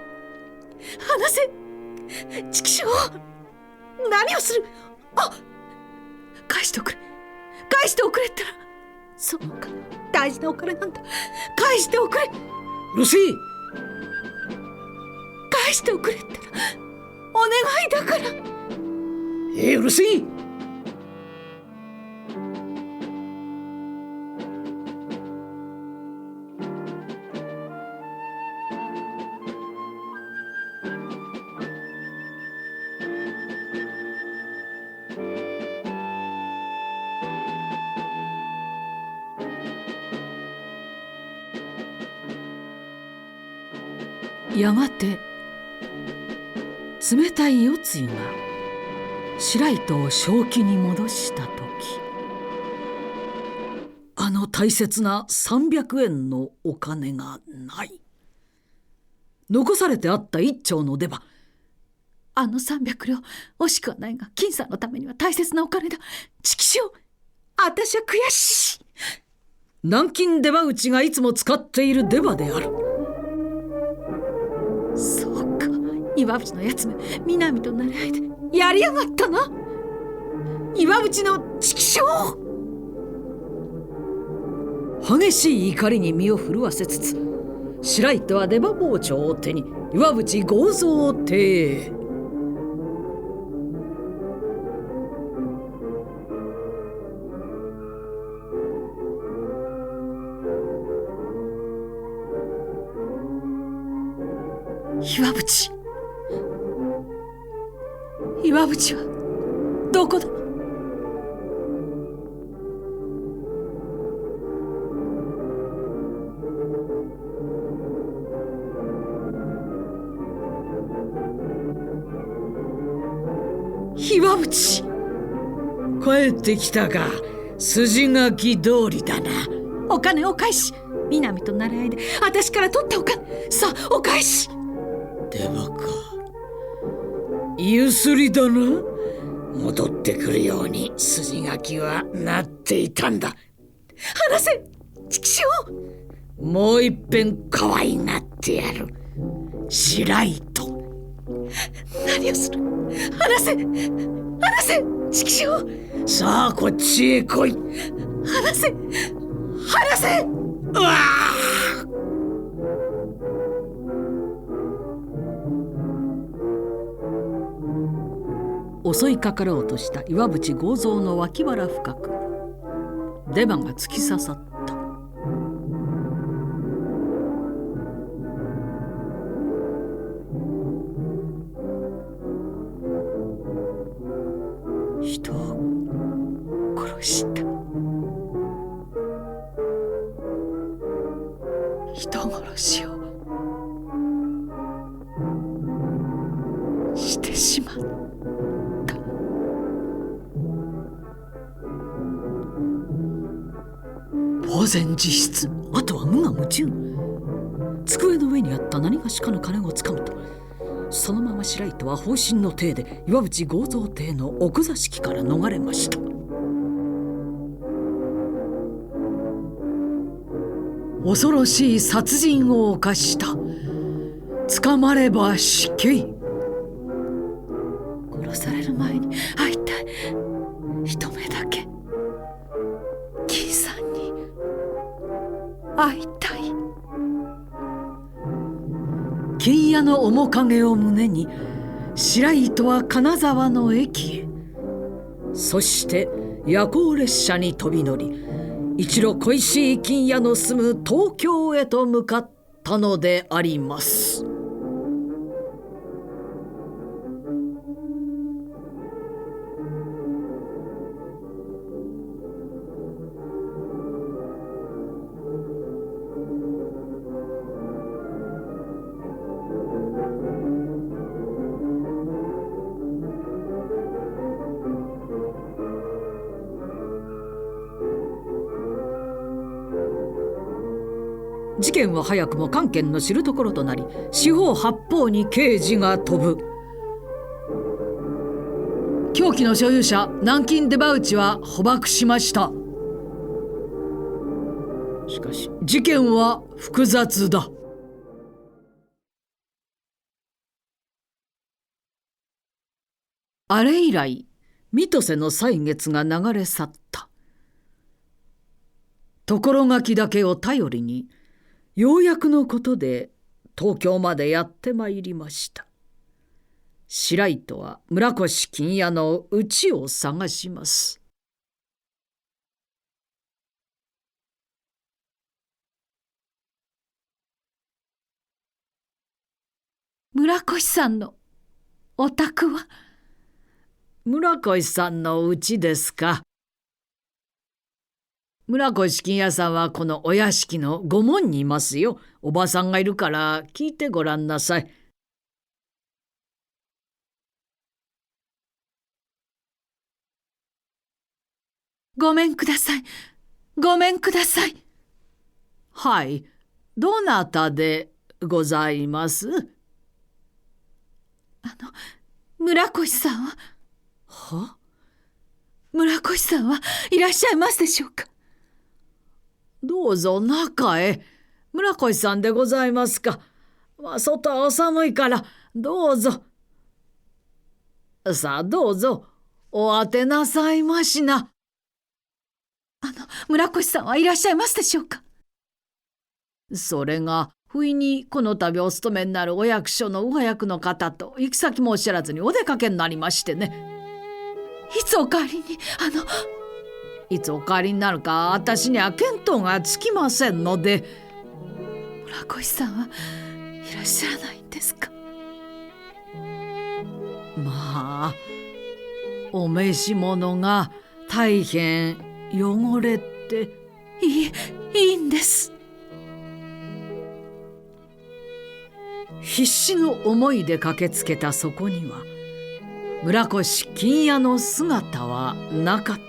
せ。ちきしょう、何をする。返しておくれ、返しておくれったら。そのお金、大事なお金なんだ。返しておくれ。うるせえ。返しておくれったら、お願いだから。うるせえ。やがて冷たい夜露が白糸を正気に戻したとき、あの大切な300円のお金がない。残されてあった一丁の出刃。あの300両惜しくはないが、金さんのためには大切なお金だ。ちきしょう、あたしは悔しい。南京出刃打ちがいつも使っている出刃である。そうか、岩淵のやつめ、南となり合いでやりやがったな。岩淵のちきしょう。激しい怒りに身を震わせつつ、白糸は出刃包丁を手に岩淵剛蔵邸へ。岩淵、岩淵はどこだ。岩淵、帰ってきたか。筋書き通りだな。お金を返し、南となり合いで私から取ったお金、さあお返し。出刃か。ゆすりだな。戻ってくるように筋書きはなっていたんだ。話せ、ちきしょう。もう一遍可愛がってやる。白糸。何をする。話せ、話せ、ちきしょう。さあこっちへ来い。話せ、話せ。うわあ。襲いかかろうとした岩淵剛蔵の脇腹深く出刃が突き刺さった。人を殺した。人殺しをしてしまった。呆然自失、あとは無我夢中。机の上にあった何がしかの金をつかむと、そのまま白糸は放心の体で岩淵剛蔵邸の奥座敷から逃れました。恐ろしい殺人を犯した。捕まれば死刑。殺される前に会いたい。一目だけ金さんに。会いたい。金屋の面影を胸に白糸は金沢の駅へ。そして夜行列車に飛び乗り、一路恋しい金屋の住む東京へと向かったのであります。事件は早くも官憲の知るところとなり、四方八方に刑事が飛ぶ。凶器の所有者南京出羽内は捕獲しました。しかし事件は複雑だ。あれ以来水戸瀬の歳月が流れ去った。ところがきだけを頼りにようやくのことで東京までやってまいりました。白糸は村越金屋の家を探します。村越さんのお宅は？村越さんの家ですか。村越金屋さんはこのお屋敷の御門にいますよ。おばさんがいるから聞いてごらんなさい。ごめんください。ごめんください。はい、どなたでございます？村越さんは？は？村越さんはいらっしゃいますでしょうか？どうぞ中へ。村越さんでございますか。外はお寒いからどうぞ。さあどうぞお当てなさいましな。村越さんはいらっしゃいますでしょうか？それが不意にこの度お勤めになるお役所の上役の方と行き先もおっしゃらずにお出かけになりましてね。いつお帰りに？いつお帰りになるか私には見当がつきませんので。村越さんはいらっしゃらないんですか？まあお召し物が大変汚れて。いいんです。必死の思いで駆けつけたそこには村越金屋の姿はなかった。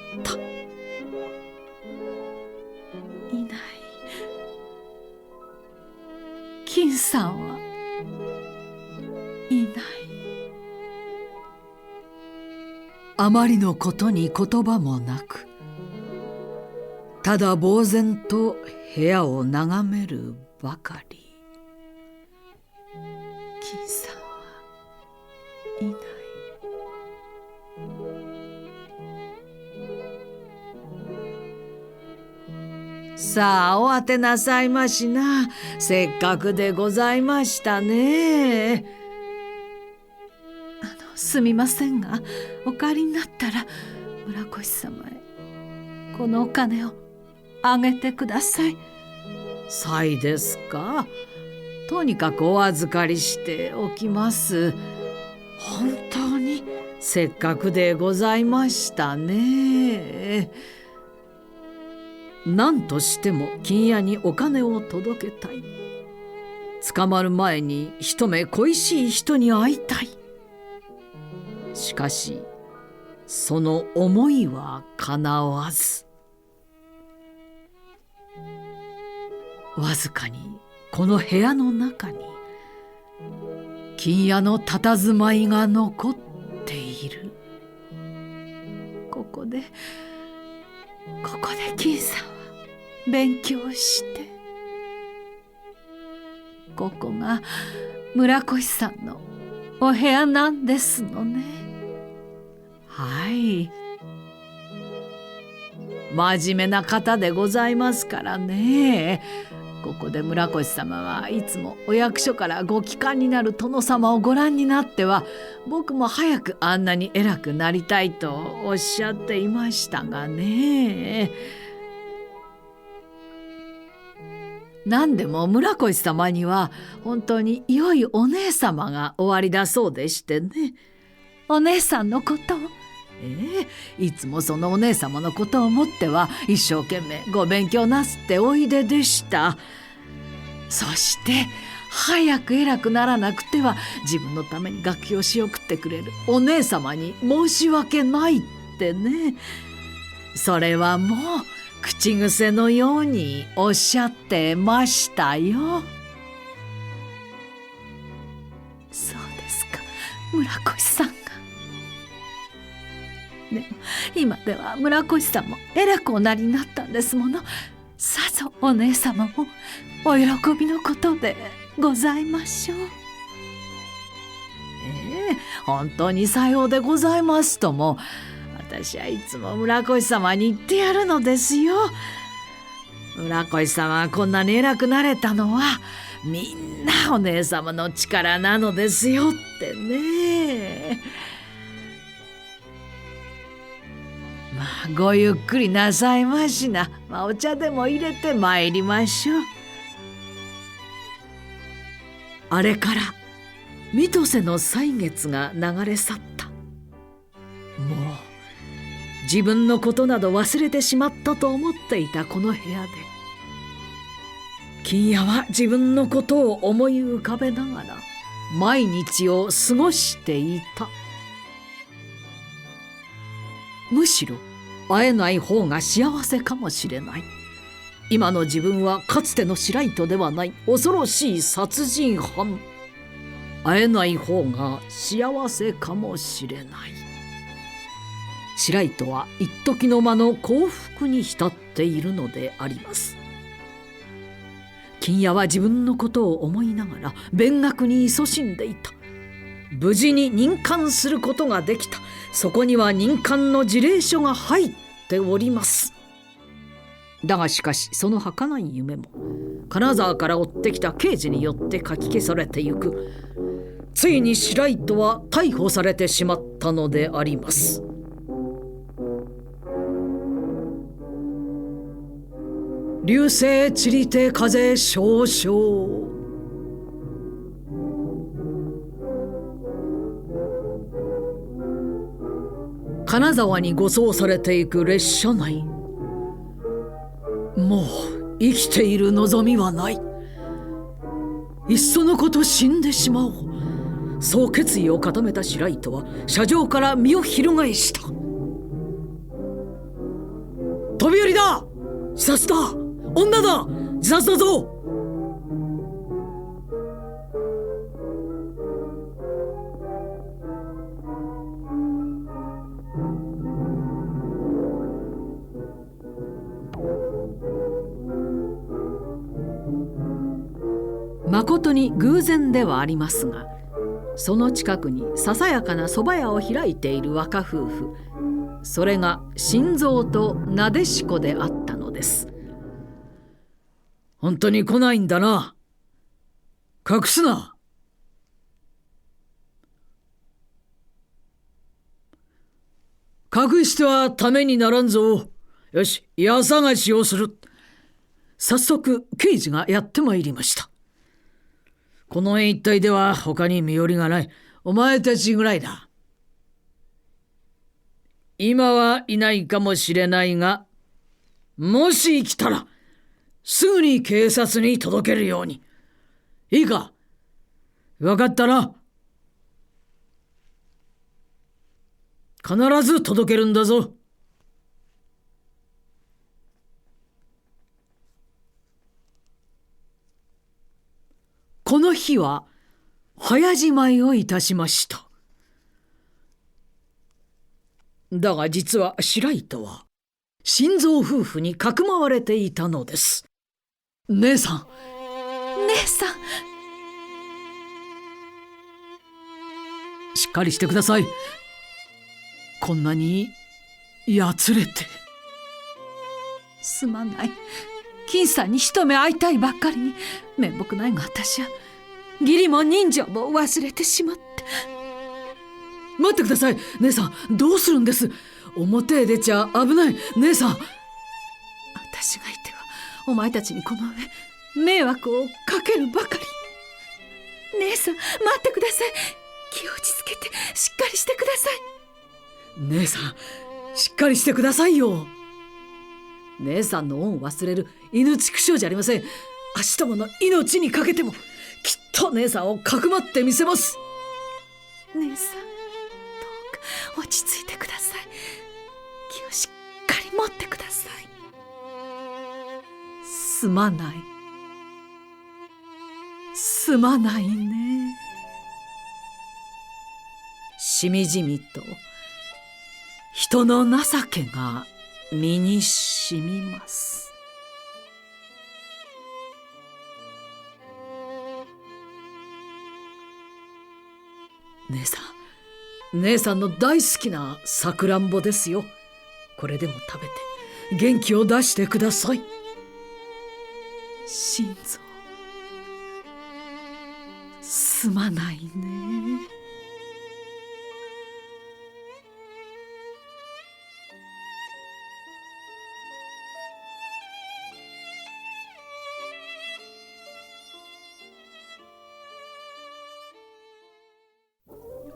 いない。金さんはいない。あまりのことに言葉もなく、ただ呆然と部屋を眺めるばかり。金さんはいない。さあお当てなさいましな。せっかくでございましたね。すみませんがお帰りになったら村越様へこのお金をあげてください。さいですか。とにかくお預かりしておきます。本当にせっかくでございましたね。何としても金屋にお金を届けたい。捕まる前に一目恋しい人に会いたい。しかしその思いはかなわず、わずかにこの部屋の中に金屋の佇まいが残っている。ここで金さんは勉強して、ここが村越さんのお部屋なんですのね。はい。真面目な方でございますからね。ここで村越様はいつもお役所からご帰還になる殿様をご覧になっては、僕も早くあんなに偉くなりたいとおっしゃっていましたがね。何でも村越様には本当に良いお姉様がおありだそうでしてね。お姉さんのことを、いつもそのお姉様のことを思っては一生懸命ご勉強なすっておいででした。そして早く偉くならなくては自分のために学費を仕送ってくれるお姉様に申し訳ないってね。それはもう口癖のようにおっしゃってましたよ。そうですか、村越さんが。でも今では村越さんも偉くおなりになったんですもの。さぞお姉様もお喜びのことでございましょう。本当にさようでございますとも、私はいつも村越様に言ってやるのですよ。村越様はこんなに偉くなれたのはみんなお姉様の力なのですよってね。まあごゆっくりなさいましな。お茶でも入れて参りましょう。あれから三年瀬の歳月が流れ去った。もう自分のことなど忘れてしまったと思っていたこの部屋で、金谷は自分のことを思い浮かべながら毎日を過ごしていた。むしろ会えない方が幸せかもしれない。今の自分はかつての白糸ではない恐ろしい殺人犯。会えない方が幸せかもしれない。白糸は一時の間の幸福に浸っているのであります。金谷は自分のことを思いながら勉学に勤しんでいた。無事に任官することができた。そこには任官の辞令書が入っております。だがしかしその儚い夢も金沢から追ってきた刑事によってかき消されてゆく。ついに白糸は逮捕されてしまったのであります。流星散りて風少々。金沢に護送されていく列車内。もう生きている望みはない。いっそのこと死んでしまおう。そう決意を固めた白糸は車上から身を翻した。飛び降りだ！自殺だ！女だ！自殺だぞ！まことに偶然ではありますが、その近くにささやかな蕎麦屋を開いている若夫婦、それが新蔵となでしこであったのです。本当に来ないんだな。隠すな。隠してはためにならんぞ。よし、家探しをする。早速刑事がやってまいりました。この辺一帯では他に身寄りがない。お前たちぐらいだ。今はいないかもしれないが、もし来たらすぐに警察に届けるように。いいか？分かったな。必ず届けるんだぞ。この日は早じまいをいたしました。だが実は白糸は新蔵夫婦にかくまわれていたのです。姉さん、姉さん、しっかりしてください。こんなにやつれて。すまない。金さんに一目会いたいばっかりに面目ないが私は義理も人情も忘れてしまって。待ってください姉さん、どうするんです？表へ出ちゃ危ない姉さん。私がいてはお前たちにこの上迷惑をかけるばかり。姉さん待ってください。気を落ち着けてしっかりしてください。姉さんしっかりしてくださいよ。姉さんの恩を忘れる犬畜生じゃありません。明日もの命にかけてもきっと姉さんをかくまってみせます。姉さんどうか落ち着いてください。気をしっかり持ってください。すまない。すまないね。しみじみと人の情けが身にしみます。姉さんの大好きなさくらんぼですよ。これでも食べて元気を出してください。心臓すまないね。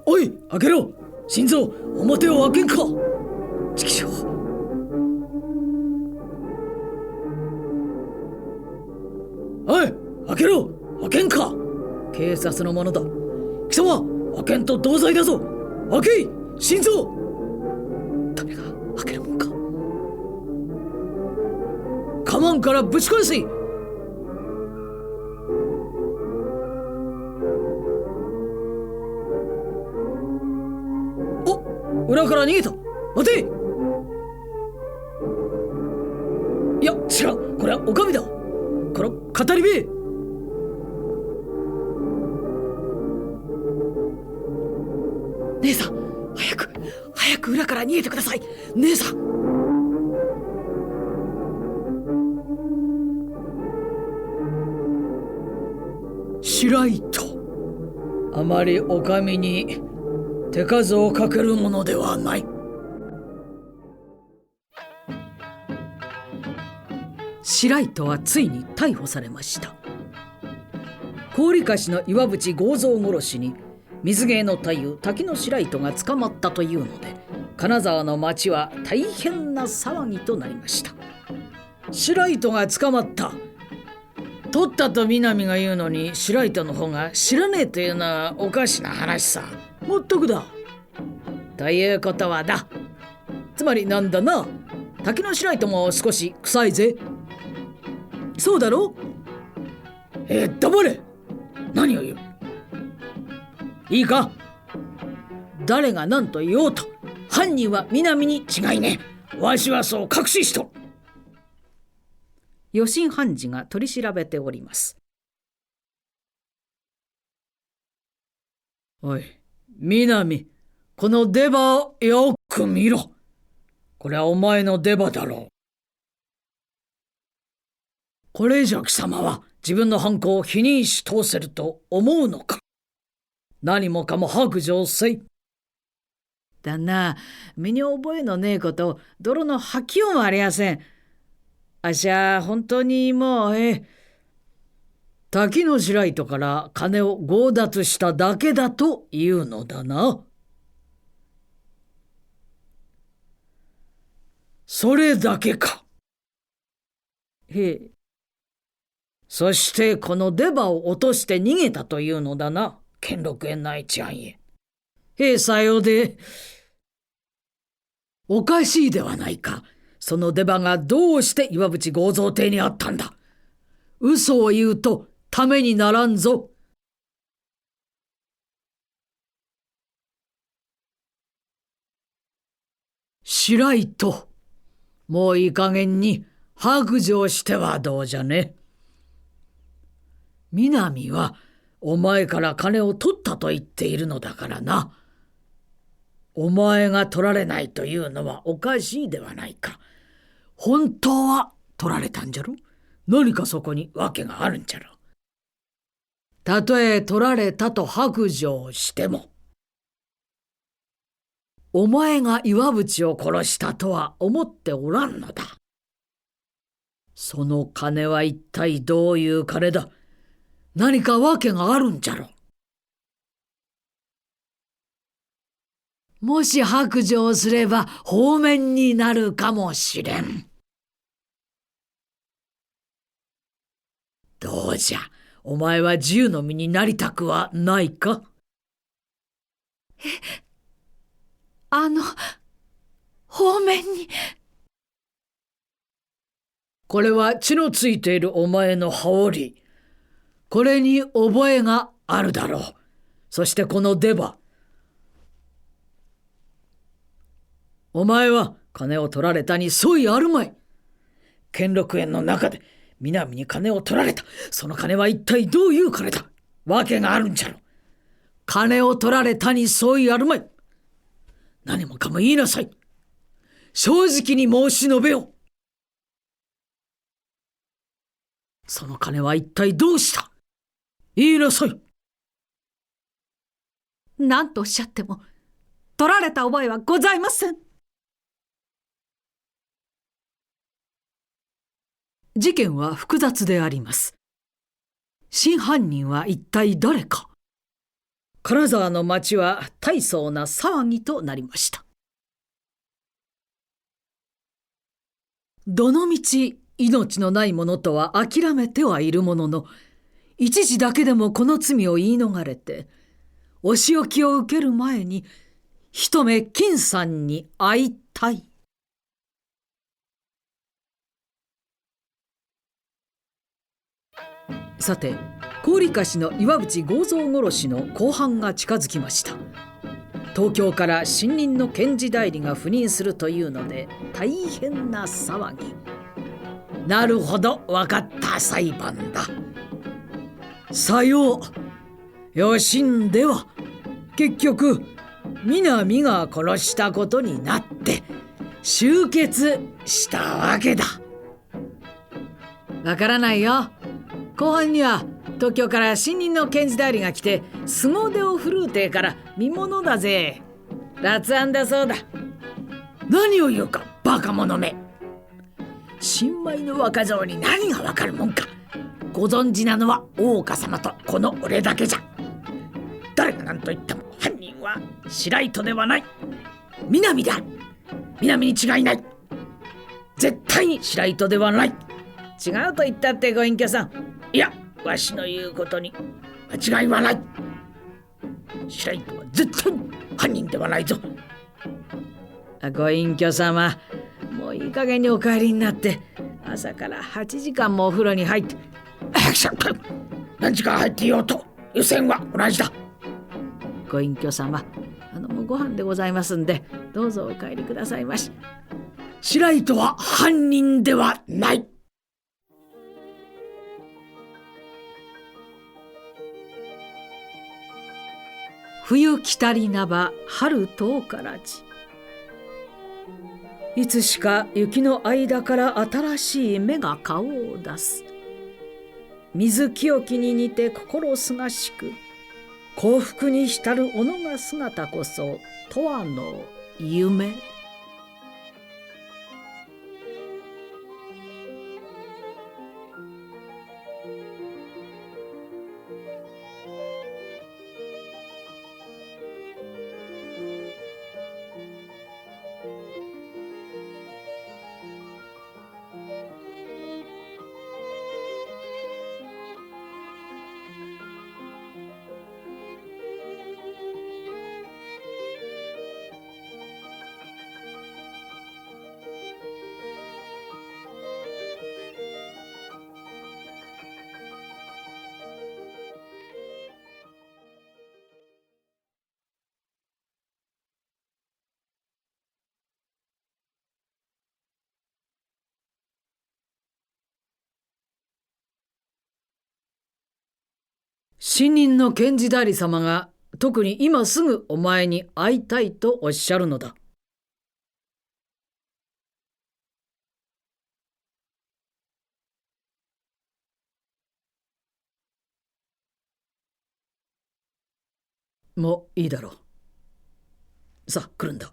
おい開けろ心臓、表を開けんか。ちきしょう。おい開けろ、開けんか。警察の者だ。貴様開けんと同罪だぞ。開けい心臓。誰が開けるもんか。カマンからぶち返せ。裏から逃げた。待て。いや違う、これはお上だ。この語り部。姉さん早く裏から逃げてください。姉さん。白糸、あまりお上に手数をかけるものではない。白糸はついに逮捕されました。郡樫の岩渕剛蔵殺しに水芸の太夫滝野白糸が捕まったというので、金沢の町は大変な騒ぎとなりました。白糸が捕まった。取ったと南が言うのに白糸の方が知らねえというのはおかしな話さ。もっとくだ。ということはだ、つまりなんだな、滝野白糸も少し臭いぜ。そうだろ。黙れ。何を言う。いいか、誰が何と言おうと犯人は南に違いねえ。わしはそう確信しとる。余震判事が取り調べております。おい南、この出刃をよく見ろ。これはお前の出刃だろう。これ以上貴様は自分の犯行を否認し通せると思うのか。何もかも白状せい。旦那、身に覚えのねえこと泥の吐きようもありやせん。あっしゃ本当にもう滝野白糸から金を強奪しただけだというのだな。それだけか。そしてこの出刃を落として逃げたというのだな、兼六園内治安へ。さようで。おかしいではないか。その出刃がどうして岩渕剛蔵邸にあったんだ。嘘を言うとためにならんぞ。白糸、もういい加減に白状してはどうじゃね。南はお前から金を取ったと言っているのだからな。お前が取られないというのはおかしいではないか。本当は取られたんじゃろ。何かそこに訳があるんじゃろ。たとえ取られたと白状しても、お前が岩淵を殺したとは思っておらんのだ。その金は一体どういう金だ。何か訳があるんじゃろ。もし白状すれば放免になるかもしれん。どうじゃ、お前は自由の身になりたくはないか。放免に。これは血のついているお前の羽織。これに覚えがあるだろう。そしてこの出刃。お前は金を取られたに相違あるまい。兼六園の中で南に金を取られた。その金は一体どういう金だ。訳があるんじゃろ。金を取られたに相違あるまい。何もかも言いなさい。正直に申し述べよ。その金は一体どうした。言いなさい。何とおっしゃっても取られた覚えはございません。事件は複雑であります。真犯人は一体誰か。金沢の町は大層な騒ぎとなりました。どのみち命のない者とは諦めてはいるものの、一時だけでもこの罪を言い逃れてお仕置きを受ける前に一目金さんに会いたい。さて、高利貸の岩淵剛蔵殺しの公判が近づきました。東京から新任の検事代理が赴任するというので大変な騒ぎ。なるほど、分かった裁判だ。さよう。よしんでは結局南が殺したことになって終結したわけだ。わからないよ。後半には東京から新任の検事代理が来て凄腕を振るうてから見物だぜ。辣案だそうだ。何を言うかバカ者め。新米の若造に何がわかるもんか。ご存知なのは大岡様とこの俺だけじゃ。誰が何と言っても犯人は白糸ではない。南である。南に違いない。絶対に白糸ではない。違うと言ったってご隠居さん。いや、わしの言うことに間違いはない。白糸は絶対に犯人ではないぞ。ご隠居様、もういい加減にお帰りになって、朝から8時間もお風呂に入って。何時間入っていようと湯煎は同じだ。ご隠居様、もうご飯でございますんで、どうぞお帰りくださいまし。白糸は犯人ではない。冬来たりなば春遠からじ。いつしか雪の間から新しい芽が顔を出す。水清きに似て心すがしく、幸福に浸る己が姿こそ永遠の夢。新任の検事代理様が特に今すぐお前に会いたいとおっしゃるのだ。もういいだろう。さあ来るんだ。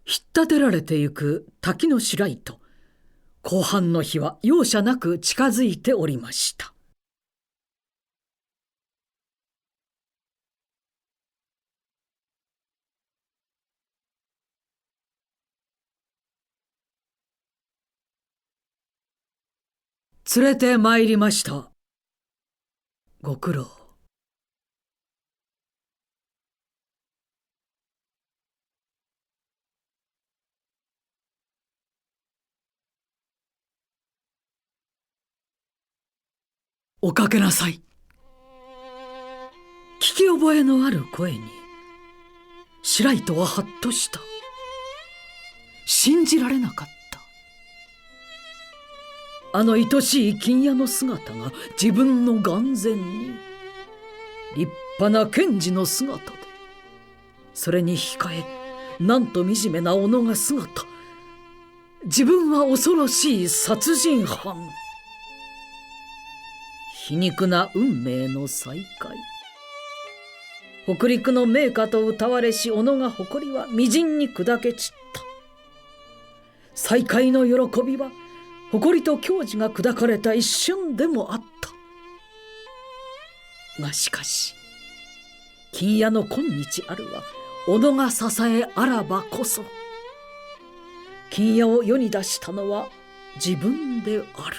引っ立てられてゆく滝の白糸。後半の日は容赦なく近づいておりました。連れてまいりました。ご苦労。おかけなさい。聞き覚えのある声に白糸はハッとした。信じられなかった。あの愛しい金屋の姿が自分の眼前に。立派な検事の姿で、それに控えなんと惨めな己が姿。自分は恐ろしい殺人犯。皮肉な運命の再会。北陸の名家と歌われし小野が誇りはみじんに砕け散った。再会の喜びは誇りと矜持が砕かれた一瞬でもあった。がしかし金屋の今日あるは小野が支えあらばこそ。金屋を世に出したのは自分である。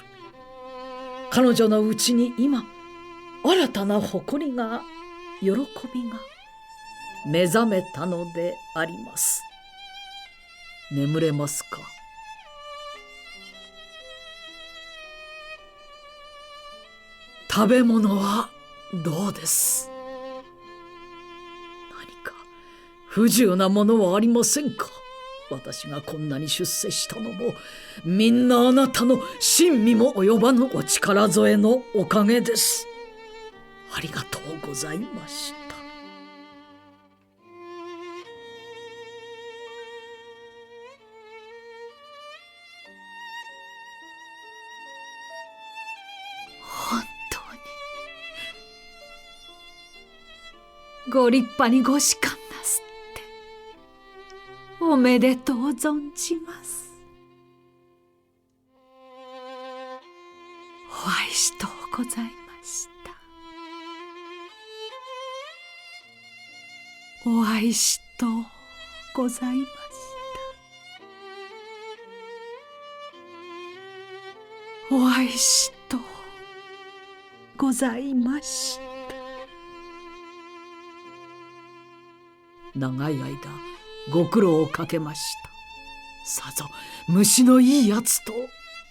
彼女のうちに今新たな誇りが喜びが目覚めたのであります。眠れますか。食べ物はどうです。何か不自由なものはありませんか。私がこんなに出世したのもみんなあなたの親身も及ばぬお力添えのおかげです。ありがとうございました。本当にご立派にご仕官なすっておめでとう存じます。お愛しとうございました。お愛しとうございました。お愛しとうございました。長い間ご苦労をかけました。さぞ虫のいいやつと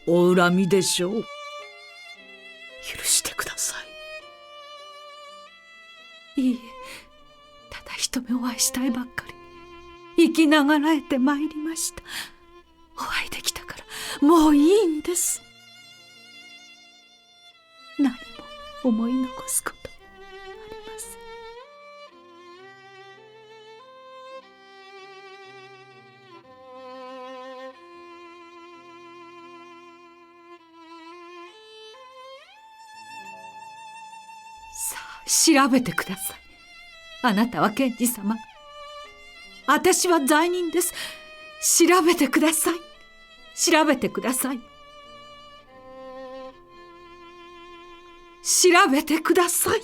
お恨みでしょう。許してください。いいえ、ただ一目お会いしたいばっかり生きながらえてまいりました。お会いできたからもういいんです。何も思い残すことありません。さあ調べてください。あなたは検事様、私は罪人です。調べてください。調べてください。調べてください。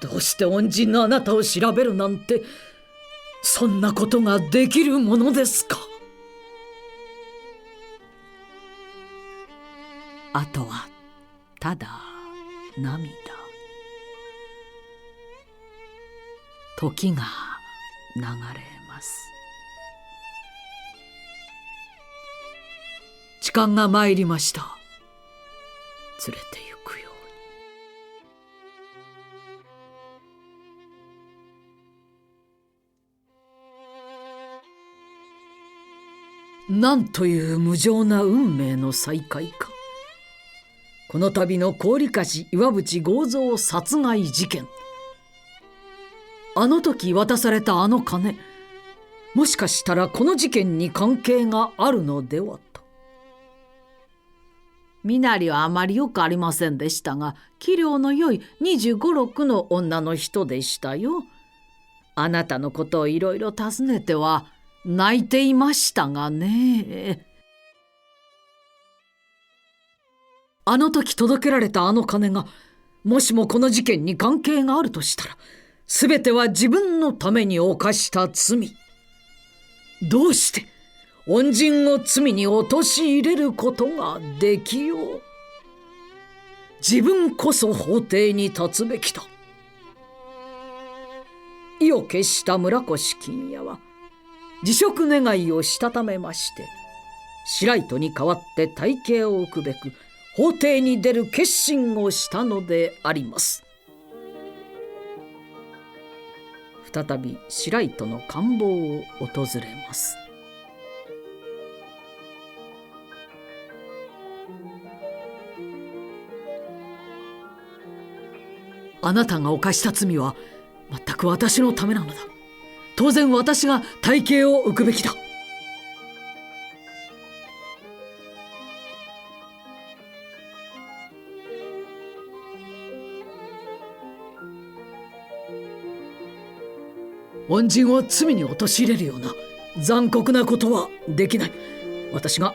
どうして恩人のあなたを調べるなんて、そんなことができるものですか。あとはただ涙。時が流れます。時間が参りました。連れて行くように。なんという無情な運命の再会か。この度の高利貸し岩渕剛三殺害事件。あの時渡されたあの金、もしかしたらこの事件に関係があるのではと。身なりはあまりよくありませんでしたが、器量の良い25、6の女の人でしたよ。あなたのことをいろいろ尋ねては泣いていましたがね。あの時届けられたあの金が、もしもこの事件に関係があるとしたら、すべては自分のために犯した罪。どうして恩人を罪に陥れることができよう。自分こそ法廷に立つべきだ。意を決した村越金也は辞職願いをしたためまして、白糸に代わって大刑を置くべく法廷に出る決心をしたのであります。再び白糸の官房を訪れます。あなたが犯した罪は全く私のためなのだ。当然私が大刑を置くべきだ。恩人を罪に陥れるような残酷なことはできない。私が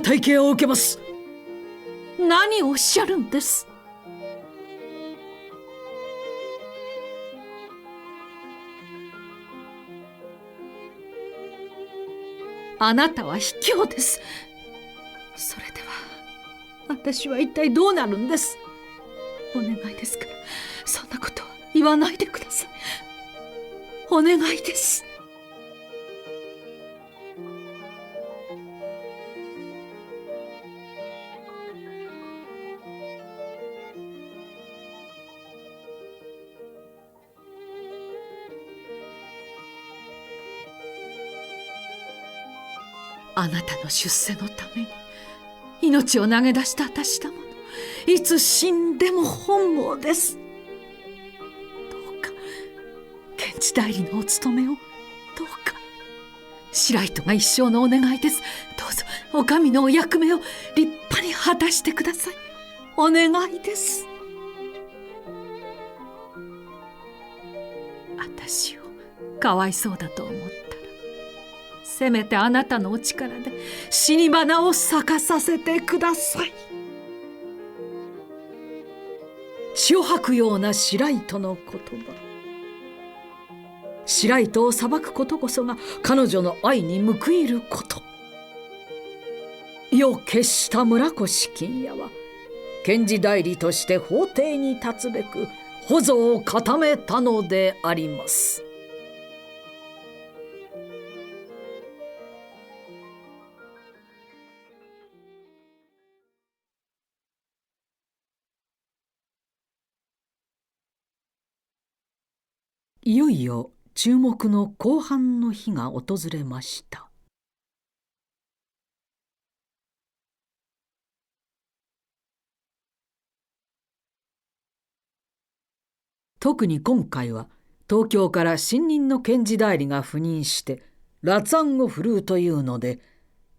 大刑を受けます。何をおっしゃるんです。あなたは卑怯です。それでは私は一体どうなるんです。お願いですからそんなことは言わないでください。お願いです。あなたの出世のために命を投げ出した私だもの。いつ死んでも本望です。どうか検事代理のお務めを、どうか白糸が一生のお願いです。どうぞお上のお役目を立派に果たしてください。お願いです。私をかわいそうだと思ったら、せめてあなたのお力で死に花を咲かさせてください。血を吐くような白糸の言葉。白糸を裁くことこそが彼女の愛に報いること。意を決した村越金也は検事代理として法廷に立つべく補助を固めたのであります。いよいよ注目の公判の日が訪れました。特に今回は東京から新任の検事代理が赴任して辣腕を振るうというので、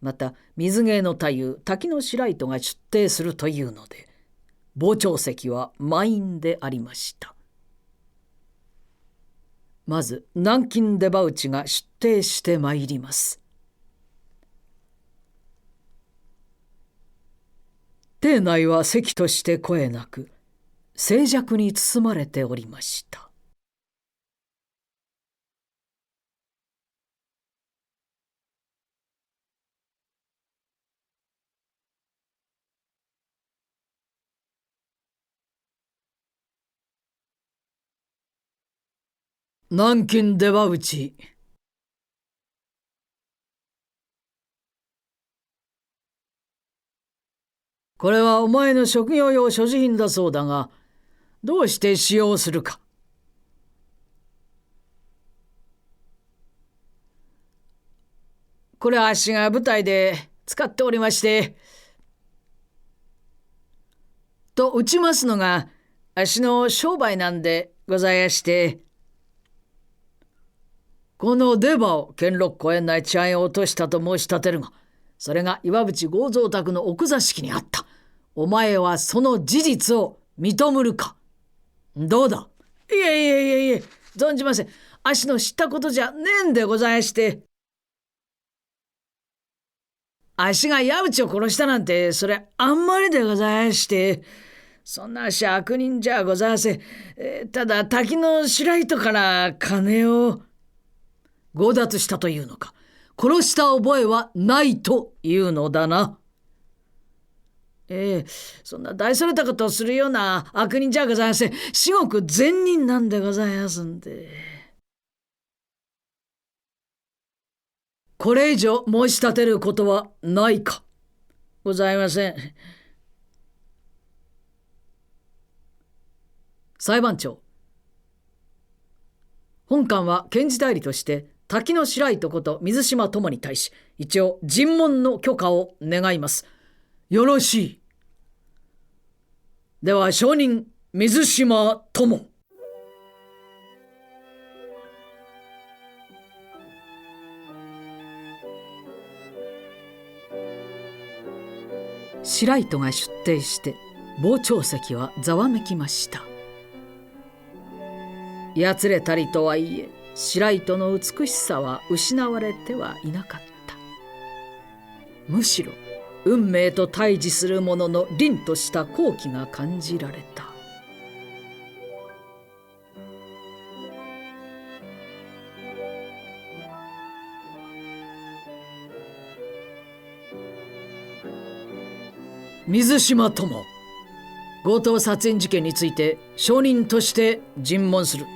また水芸の太夫滝野白糸が出廷するというので、傍聴席は満員でありました。まず南京出羽内が出廷してまいります。廷内は席として声なく静寂に包まれておりました。南京出羽内、これはお前の職業用所持品だそうだが、どうして使用するか。これはあっしが舞台で使っておりまして、と打ちますのがあっしの商売なんでございやして、この出羽を兼六公園内治安へ落としたと申し立てるが、それが岩渕剛蔵宅の奥座敷にあった。お前はその事実を認むるか。どうだ。いえ、存じません。足の知ったことじゃねえんでございまして。足が矢内を殺したなんて、それあんまりでございまして。そんな足悪人じゃございません。ただ滝の白糸から金を強奪したというのか。殺した覚えはないというのだな。そんな大それたことをするような悪人じゃございません。至極善人なんでございますんで。これ以上申し立てることはないか。ございません。裁判長、本官は検事代理として滝野白糸こと水島友に対し、一応尋問の許可を願います。よろしい。では証人水島友。白糸が出廷して傍聴席はざわめきました。やつれたりとはいえ、白糸の美しさは失われてはいなかった。むしろ運命と対峙する者の凛とした好機が感じられた。水島友、強盗殺人事件について証人として尋問する。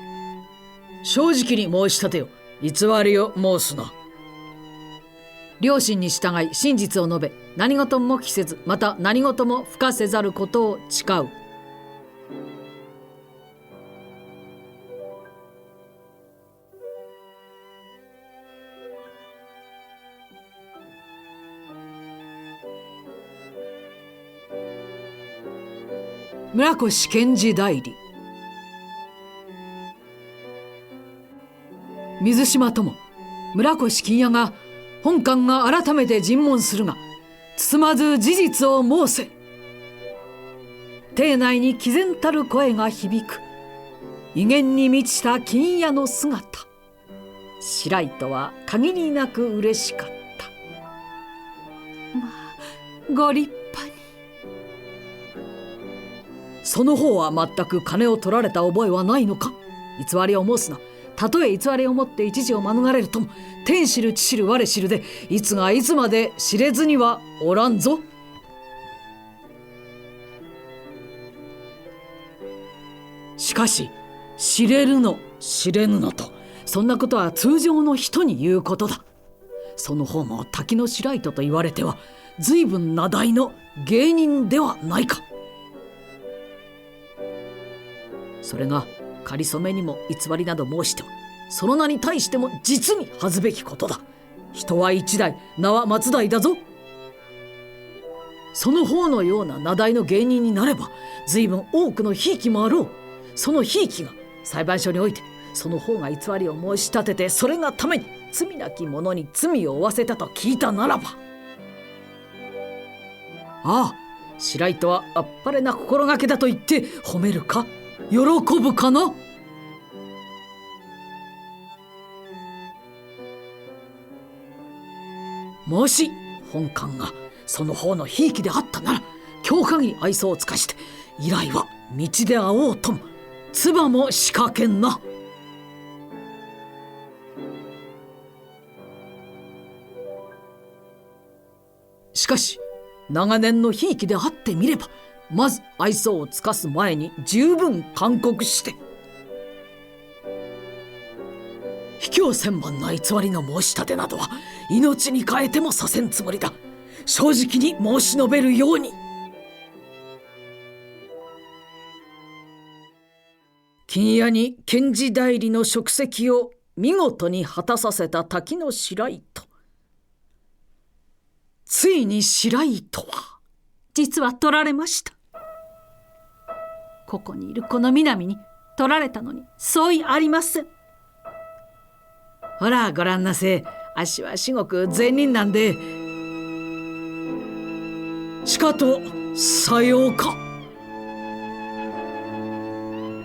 正直に申し立てよ。偽りを申すな。良心に従い真実を述べ、何事も着せず、また何事も付かせざることを誓う。村越検事代理。水島友、村越金谷が本官が改めて尋問するが、包まず事実を申せ。邸内に毅然たる声が響く。威厳に満ちた金谷の姿。白糸は限りなく嬉しかった。まあ、ご立派に。その方は全く金を取られた覚えはないのか。偽りを申すな。たとえ偽りをもって一時を免れるとも、天知る地知る我知るで、いつがいつまで知れずにはおらんぞ。しかし、知れるの知れぬのと、そんなことは通常の人に言うことだ。その方も滝野白糸と言われては随分名題の芸人ではないか。それが仮初めにも偽りなど申しては、その名に対しても実に恥ずべきことだ。人は一代、名は松代だぞ。その方のような名題の芸人になれば随分多くのひいきもあろう。そのひいきが裁判所においてその方が偽りを申し立てて、それがために罪なき者に罪を負わせたと聞いたならば、ああ、白糸はあっぱれな心がけだと言って褒めるか、喜ぶかな。もし本官がその方のひいきであったなら、今日限り愛想を尽かして、以来は道で会おうとも唾も仕掛けんな。しかし長年のひいきであってみれば、まず愛想を尽かす前に十分勧告して、卑怯千万な偽りの申し立てなどは命に代えてもさせんつもりだ。正直に申し述べるように。金谷に検事代理の職責を見事に果たさせた滝野白糸。ついに白糸は実は取られました。ここにいるこの南に取られたのに相違ありません。ほらごらんなせ、あっしは至極善人なんで、しかとさようか。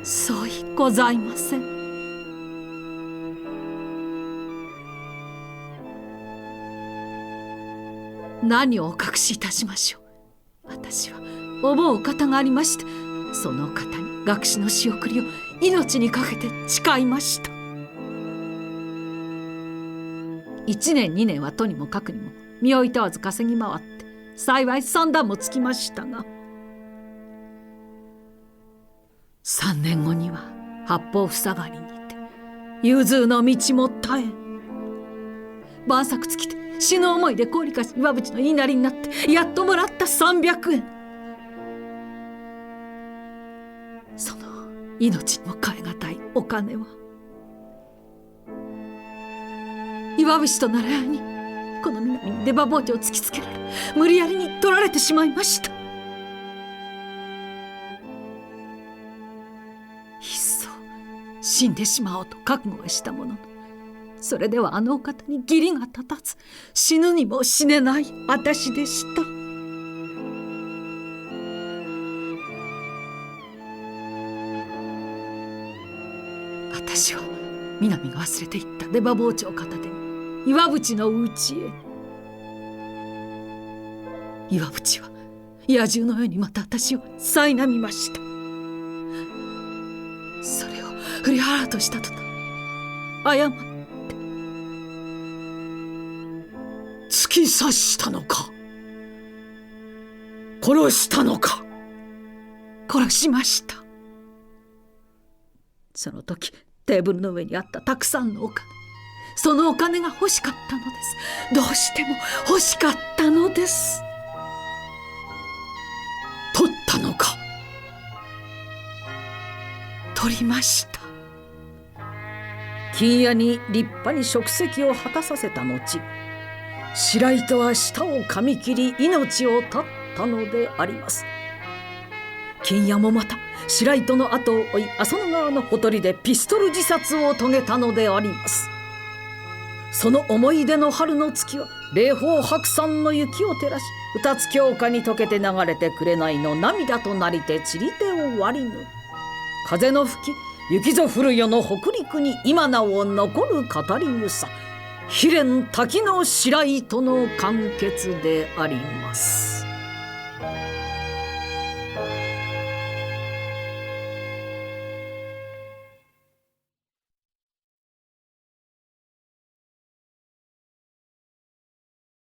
相違ございません。何をお隠しいたしましょう。私は思う方がありまして、その方に学士の仕送りを命にかけて誓いました。1年2年はとにもかくにも身をいとわず稼ぎ回って、幸い算段もつきましたが、3年後には八方塞がりにて融通の道も絶え、晩作尽きて死の思いで氷菓子岩淵の言いなりになって、やっともらった300円。その命にも代え難いお金は、岩淵と奈良屋にこの南に出刃包丁を突きつけられ、無理やりに取られてしまいました。いっそ死んでしまおうと覚悟はしたものの、それではあのお方に義理が立たず、死ぬにも死ねない私でした。私は南が忘れていった出刃包丁片手に岩淵の家へ。岩淵は野獣のようにまた私を苛みました。それを振り払うとした途端、謝って突き刺したのか、殺したのか。殺しました。その時テーブルの上にあったたくさんのお金、そのお金が欲しかったのです。どうしても欲しかったのです。取ったのか。取りました。金屋に立派に職責を果たさせた後、白糸は舌を噛み切り命を絶ったのであります。金屋もまた白糸の後を追い、浅野川のほとりでピストル自殺を遂げたのであります。その思い出の春の月は霊峰白山の雪を照らし、二つ強化に溶けて流れて紅の涙となりて散り手を割りぬ。風の吹き雪ぞ降る世の北陸に今なお残る語り草、悲恋滝の白糸の完結であります。